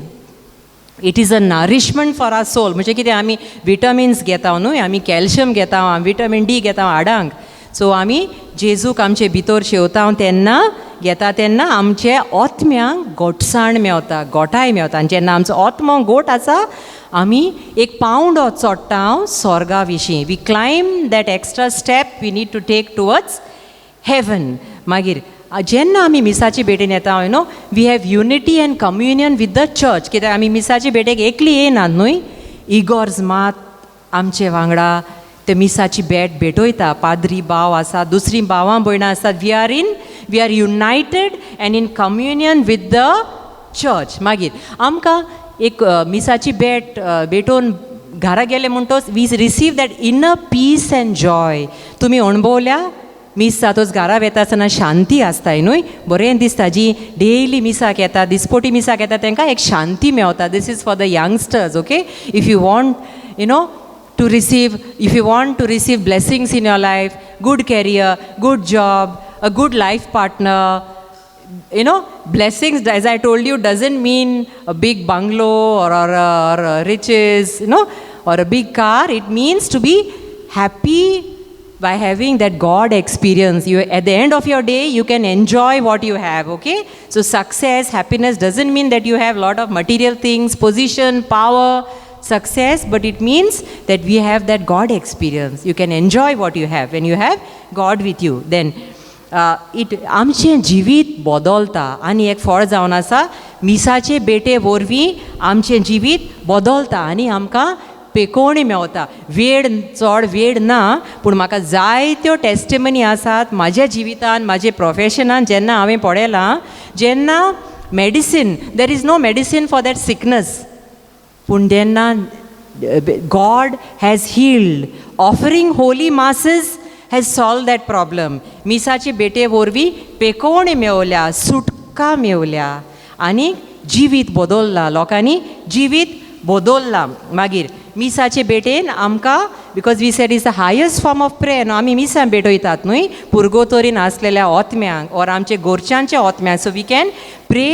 it is a nourishment for our soul म्हणजे कितें आमी विटमिन्स घेता न्हू आमी कॅल्शियम घेता विटमीन डी घेता हाडांक सो आमी जेजूक आमचे भितर शेवता तेन्ना घेता तेन्ना आमचे आत्म्यांक गोटसाण मेवता गोठाय मेवता आनी जेन्ना आमचो आत्मो गोट आसा आमी एक पावंडो चोडटा स्वर्गा विशीं we claim that extra step we need to take towards heaven मागीर जेन्ना आमी मिसाची भेटेन येता we have unity and communion with the church कित्याक आमी मिसाची भेटेक एकली येयनात न्हय इगॉर्ज मात आमचे वांगडा ते मिसाची भेटोयता पाद्री भाव आसा दुसरीं भावां भयणां आसात we are united and in communion with the church मागीर आमकां एक मिसाची भेटोवन घरा गेले म्हणटोच we receive that inner peace and joy तुमी अणभवल्या मीस जातोच घरा वेता आसतना शांती आसताय न्हय बरें दिसता जी डेली मिसाक येता दिसपोटी मिसाक येता तांकां एक शांती मेवता this is for the youngsters okay if you want to receive, if you want to receive blessings in your life, good career, good job, a good life partner, blessings, as I told you, doesn't mean a big bungalow or riches, or a big car. It means to be happy by having that God experience. You, at the end of your day, you can enjoy what you have, okay? So success, happiness doesn't mean that you have a lot of material things, position, power, success, but it means that we have that God experience. You can enjoy what you have when you have God with you. Then आमचें जिवीत बदलता आनी एक फळ जावन आसा मिसाचे बेटे वरवीं आमचें जिवीत बदलता आनी आमकां पेकोवणी मेवता चड वेळ ना पूण म्हाका जायत्यो टेस्टिमनी आसात म्हाज्या जिवितान म्हाजे प्रोफेशनान जेन्ना हांवें पळयलां जेन्ना medicine there is no medicine for that sickness पूण जेन्ना God has healed offering holy masses has solve that problem मिसाचे बेटे वरवीं पेकोवणी मेवल्या सुटका मेवल्या आनी जिवीत बदलला लोकांनी जिवीत बदलला मागीर मिसाचे बेटेन आमकां because we said is the highest form of prayer न्हू आमी मिसां भेटयतात न्हय पुर्गोतोरीन आसलेल्या ओत्म्यांक ऑर आमचे गोरच्यांच्या ओत्म्यांक सो वी कॅन प्रे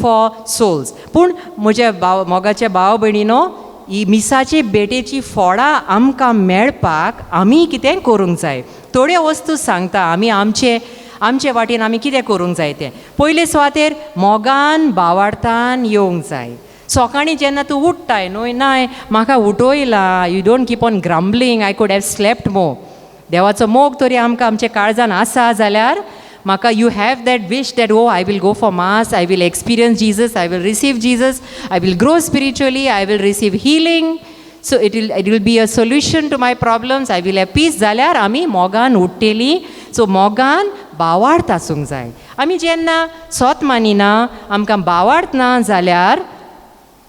फॉर सोल्स पूण म्हज्या मोगाच्या भाव भयणीनो ही मिसाचे बेटेची फळां आमकां मेळपाक आमी कितें करूंक जाय थोड्यो वस्तू सांगता आमी आमचे वाटेन आमी कितें करूंक जाय तें पयले सुवातेर मोगान भावार्थान येवंक जाय सकाळीं जेन्ना तूं उठ्ठाय न्हय नाय म्हाका उठोयला you don't keep on grumbling I could have slept more देवाचो मोग तरी आमकां आमच्या काळजान आसा जाल्यार म्हाका you have that wish that oh I will go for mass I will experience Jesus I will receive Jesus I will grow spiritually I will receive healing so it will be a solution to my problems I will have peace जाल्यार आमी मोगान उठ्ठेलीं सो मोगान भावार्थ आसूंक जाय आमी जेन्ना सोत मानिना आमकां भावार्थ ना जाल्यार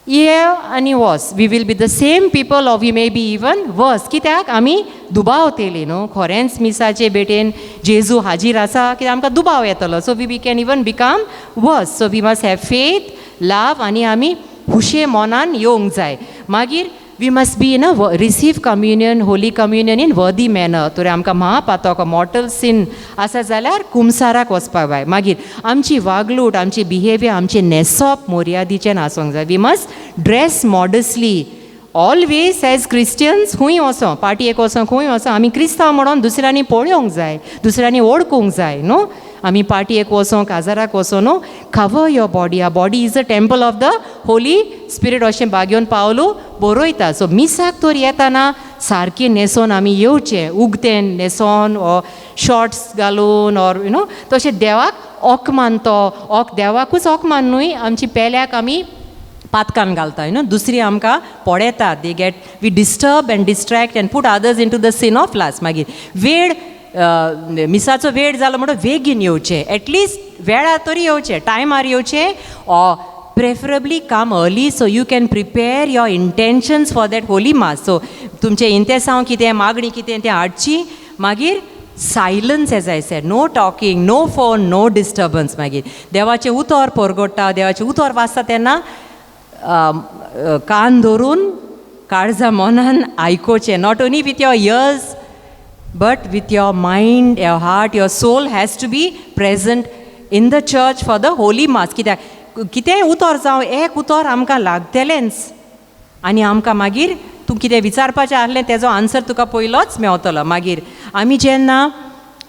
आनी was we will be the same people of we may be even worse कित्याक आमी दुबावतेली न्हू खरेंच मिसाचे बेटेन जेजू हाजीर आसा कित्याक आमकां दुबाव येतलो so we can even become worse so we must have faith love आनी आमी हुशे मोनान येवंक जाय मागीर we must be in a receive communion holy communion in worthy manner तर आमकां महापातक मॉर्टल सीन आसा जाल्यार कुमसाराक वचपाक जाय मागीर आमची वागणूक आमची बिहेवियर आमचें न्हेसप मर्यादेचें आसूंक जाय we must dress modestly always as Christians खंय वचो पार्टयेक वचो खंय वचो आमी क्रिस्तांव म्हणून दुसऱ्यांनी पळोवंक जाय दुसऱ्यांनी ओळखूंक जाय न्हू आमी पार्टयेक वचो काजाराक वचो न्हू cover your body a body is a temple of the Holy Spirit अशें बागेवन पावलो बरयता सो मिसाक तर येताना सारकें न्हेसोन आमी येवचें उगतें न्हेसोन ऑर शॉर्ट्स घालून ऑर तशें देवाक ओकमान तो देवाकूच ओकमान न्हय आमची पेल्याक आमी पातकान घालताय न्हू दुसरी आमकां पळेतात they get we disturb and distract and put others in to the scene of last मागीर वेळ मिसाचो वेळ जालो म्हणून बेगीन येवचें, एटलिस्ट वेळार तरी येवचें, टायमार येवचें, or preferably come early so you can prepare your intentions for that holy mass. So तुमचें इंतेसांव कितें मागणी कितें तें हाडची, मागीर silence as I said, no talking, no phone, no disturbance. मागीर देवाचें उतर परगोडटा, देवाचें उतर वाचता तेन्ना कान धरून काळजा मनान आयकोचें, not only with your ears but with your mind, your heart, your soul has to be present in the church for the holy mass. कित्याक कितेंय उतर जावं, एक उतर आमकां लागतलेंच आनी आमकां मागीर तूं कितें विचारपाचें आसलें तेजो आन्सर तुका पयलोच मेवतलो. मागीर आमी जेन्ना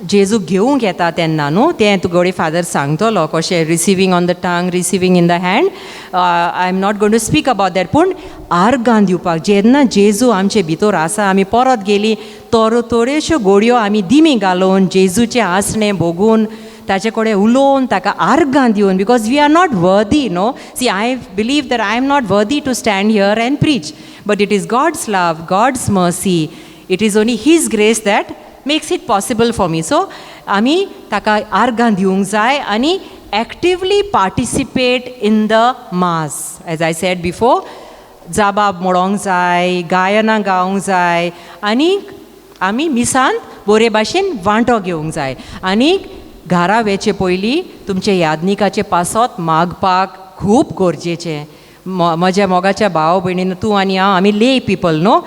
जेजूक घेवंक येता तेन्ना न्हू, तें तुगडे फादर सांगतलो कशें receiving on the tongue, receiving in the hand. I am not going to speak about that. पूण आर्गां दिवपाक जेन्ना जेजू आमचे भितर आसा, आमी परत गेली थोड्योश्यो घोडयो आमी दिमी घालून जेजूचें आसणें भोगून ताचे कडेन उलोवन ताका आर्गां दिवन, because we are not worthy no. See I believe that I am not worthy to stand here and preach, but it is God's love, God's mercy, it is only his grace that makes it possible for me. So आमी ताका आर्गां दिवंक जाय आनी actively participate in the mass. As I said before, जाबाब म्हणोंक जाय, गायनां गावंक जाय आनी आमी मिसांत बरे भाशेन वांटो घेवंक जाय. आनी घरा वेचे पयलीं तुमचे यादनिकाचे पासत मागपाक खूब गरजेचें. म्हज्या मोगाच्या भाव भयणीन तूं आनी हांव आमी ले पीपल न्हू,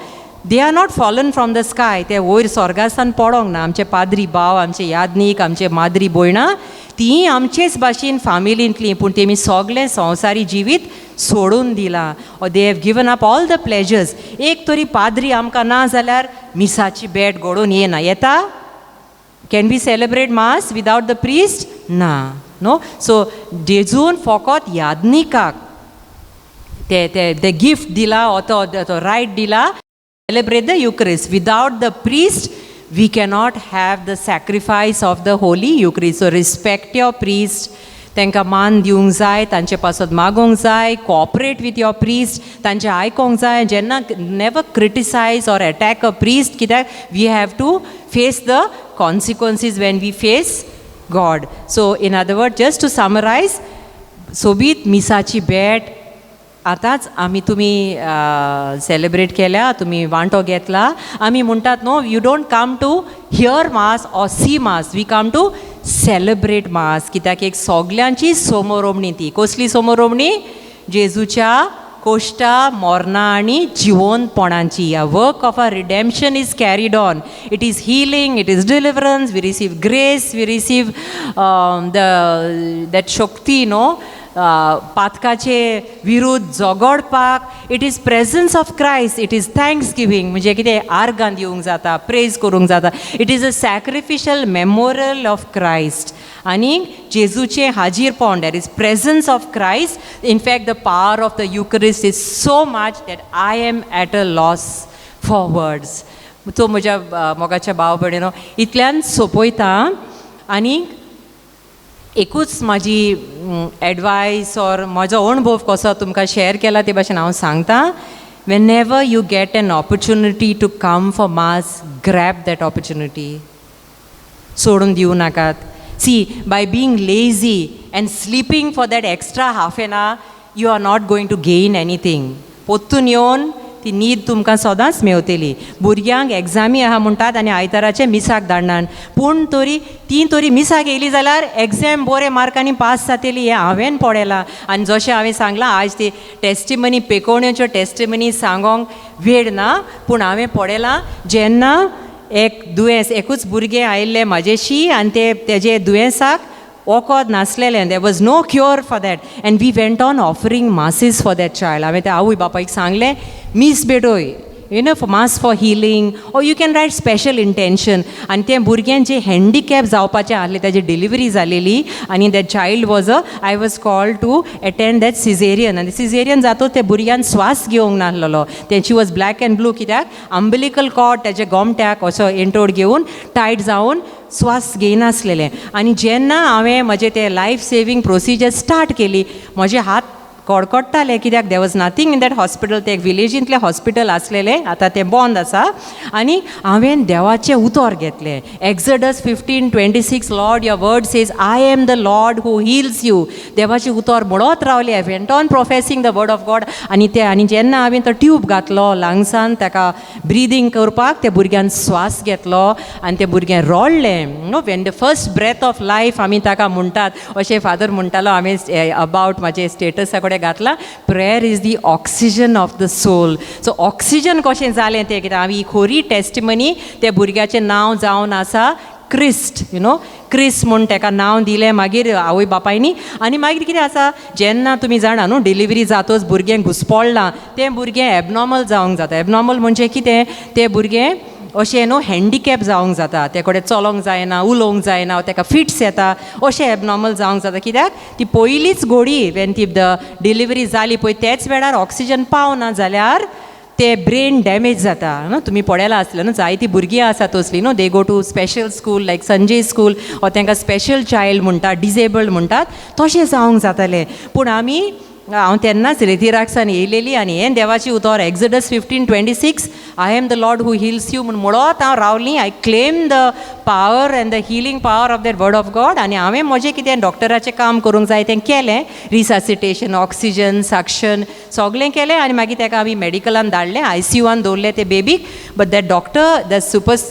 they are not fallen from the sky, ते वयर स्वर्गासान पडोंक ना. आमचे पाद्री भाव, आमचे यादनीक, आमचे माद्री भयणां तीं आमचेच भाशेन फामिलींतलीं, पूण तेमी सगळें संवसारी जिवीत सोडून दिलां. Or they have given up all the pleasures. एक तरी पाद्री आमकां ना जाल्यार मिसाची बॅट घडोवन येना. येता? Can we celebrate mass without the priest? ना नो. सो जेजून फकत यादनिकाक ते गिफ्ट दिला, ओ तो रायट दिला, celebrate the Eucharist. Without the priest, we cannot have the sacrifice of the Holy Eucharist. So respect your priest. तांकां मान दिवंक जाय, तांचे पासत मागोंक जाय, कॉपरेट विथ युअर प्रिस्ट, तांचें आयकोंक जाय. जेन्ना never criticise or attack a priest, कित्याक we have to face the consequences when we face God. So in other word, just to summarise, सोबीत मिसाची बॅट आतांच आमी तुमी सेलिब्रेट केल्या, तुमी वांटो घेतला. आमी म्हणटात न्हू, you don't come to hear mass or see mass, we come to celebrate mass. कित्याक एक सगल्यांची सोमोरोमणी ती. कसली सोमोरोमणी? जेजूच्या कोश्टा, मोरना आनी जिवंतपणांची. A work of a redemption is carried on. It is healing, it is deliverance, we receive grace, we receive that शक्ती नो, पातकाचे विरुद्ध झगडपाक. It is presence of Christ, it is thanksgiving, म्हणजे कितें आर्गां दिवंक जाता, प्रेज करूंक जाता. It is a sacrificial memorial of Christ. आनी जेजूचें हाजीरपण, that is presence of Christ. In fact the power of the eucharist is so much that I am at a loss for words. तो म्हज्या मोगाच्या भाव भयणीनो इतल्यान सोंपयता. आनी एकूच म्हाजी एडवायस ऑर म्हजो अणभव कसो तुमकां शेअर केला ते भाशेन हांव सांगता. Whenever you get an opportunity to come for mass, grab that opportunity. सोडून दिवं नाकात. See, by being lazy and sleeping for that extra half an hour, you are not going to gain anything. पोत्तून येवन ती न्हीद तुमकां सदांच मेवतली. भुरग्यांक एग्जामी आहा म्हणटात आनी आयताराचे मिसाक धाडनात, पूण तीं तरी मिसाक येयली जाल्यार एग्जाम बरे मार्कांनी पास जातली. हें हांवें पळयलां. आनी जशें हांवें सांगलां, आज ती टेस्टिमनी, पेकोवण्योच्यो टेस्टिमनी सांगोंक वेळ ना, पूण हांवें पळयलां जेन्ना एक दुयेंस, एकूच भुरगें आयिल्लें म्हाजेशी आनी तेजे दुयेंसाक वखद नासलेलें, there was no cure for that, and we went on offering masses for that child. हांवें त्या आवय बापायक सांगलें, मीस बेडोय for mass for healing, or you can write special intention. आनी तें भुरगें जें हँडिकॅप जावपाचें आसलें, ताची डिलिव्हरी जालेली आनी that child was I was called to attend that caesarean. आनी सिझेरियन जातूच त्या भुरग्यान स्वास घेवंक नासलेलो. तेची वॉज ब्लॅक एंड ब्लू, कित्याक अम्बिलिकल कॉर्ड तेच्या गोमट्याक असो एंटोड घेवन टायट जावन स्वास घेयनासलेलें. आनी जेन्ना हांवें म्हजें तें लायफ सेवींग प्रोसिजर स्टार्ट केली, म्हजे हात कडकडटालें कित्याक there was nothing in that hospital. तें एक विलेजींतलें हॉस्पिटल आसलेलें, आतां तें बंद आसा. आनी हांवें देवाचें उतर घेतलें. Exodus 15:26, Lord, your word says, I am the Lord who heals you. देवाचें उतर म्हणत रावलें. I went on professing the word of God. आनी जेन्ना हांवें तो ट्यूब घातलो लंग्सान ताका ब्रिदींग करपाक, त्या भुरग्यान स्वास घेतलो आनी तें भुरगें रडलें. No when the first breath of life आमी ताका म्हणटात, अशें फादर म्हणटालो. हांवें अबावट म्हाजे स्टेटसा कडेन घातला, prayer is the oxygen of the soul. So oxygen कशें जालें तें कितें हांवें खरी टेस्टिमनी. त्या भुरग्याचें नांव जावन आसा क्रिस्ट. क्रिस म्हूण ताका नांव दिलें मागीर आवय बापायनी. आनी मागीर कितें आसा, जेन्ना तुमी जाणा न्हू डिलिव्हरी जातोच भुरगें घुस्पोळ्ळां, तें भुरगें एबनॉर्मल जावंक जाता. एबनॉर्मल म्हणजे कितें, तें भुरगें अशें न्हू हँडिकॅप जावंक जाता. ते कडेन चलोंक जायना, उलोवंक जायना, ताका फिट्स येता, अशें एबनॉर्मल जावंक जाता. कित्याक ती पयलींच घोडी वेन ती डिलिव्हरी जाली पळय, तेच वेळार ऑक्सिजन पावना जाल्यार ते ब्रेन डॅमेज जाता. न्हू तुमी पळयलां आसलें न्हू, जायतीं भुरगीं आसा तसलीं न्हू, they go to special school like Sanjay school, वा तांकां स्पेशल चायल्ड म्हणटात, डिसेबल्ड म्हणटात, तशें जावंक जातालें. पूण हांव तेन्नाच रेतीराकसान येयलेली आनी हें देवाची उतर Exodus 15:26, I am the Lord who hills you म्हूण म्हणत हांव रावलीं. I claim the power end the healing power of that word of God. आनी हांवें म्हजें कितें डॉक्टराचें काम करूंक जाय तें केलें. रिससिटेशन, ऑक्सिजन, सक्शन सगळें केलें. आनी मागीर ताका आमी मेडिकलान धाडलें, ICUआन दवरलें ते बेबीक. But that doctor, the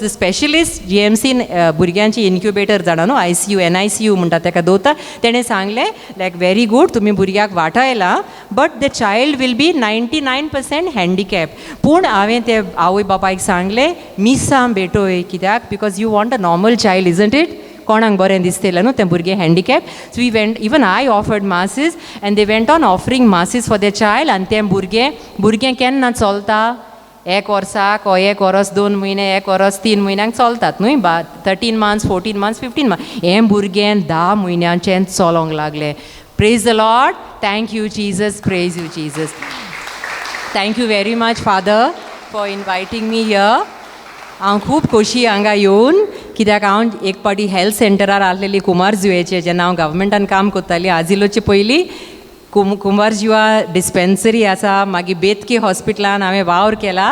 specialist GMCन भुरग्यांची इन्क्युबेटर जाणा न्हू, ICU NICU म्हणटा ताका दवरता. तेणें सांगलें लायक व्हेरी गूड, तुमी भुरग्याक वाटयला, but the child will be 99% handicap. पूण हांवें ते आवय बापायक सांगलें, मिसां बेटोय, कित्याक because you want a normal child, isn't it. कोणाक बरें दिसतलें न्हू तें भुरगें handicap. So we went, even I offered masses and they went on offering masses for the child. आनी तें भुरगें केन्ना चलता, 1 वर्साक वा 1 वर्स 2 म्हयने, 1 वर्स 3 म्हयन्यांक चलतात न्हू, 13 months, 14 months, 15 months. हें भुरगें 10 म्हयन्यांचें चलोंक लागलें. Praise the Lord. Thank you, Jesus. Praise you, Jesus. Thank you very much, Father, for inviting me here. हांव खूब खोशी हांगा येवन, कित्याक हांव एक पाटी हेल्थ सेंटरार आहलेली कुमारजुंवेचें, जेन्ना हांव गव्हर्मेंटान काम करतालीं आजिलोचे पयलीं. कुमारजुवा डिस्पेन्सरी आसा, मागीर बेतकी हॉस्पिटलान हांवें वावर केला.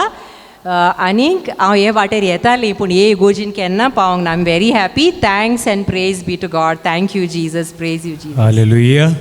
आनीक हांव हे वाटेर येतालीं, पूण हे इगोजीन केन्ना पावोंक ना. I am very happy. Thanks and praise be to God. Thank you, Jesus. Praise you, Jesus. Hallelujah.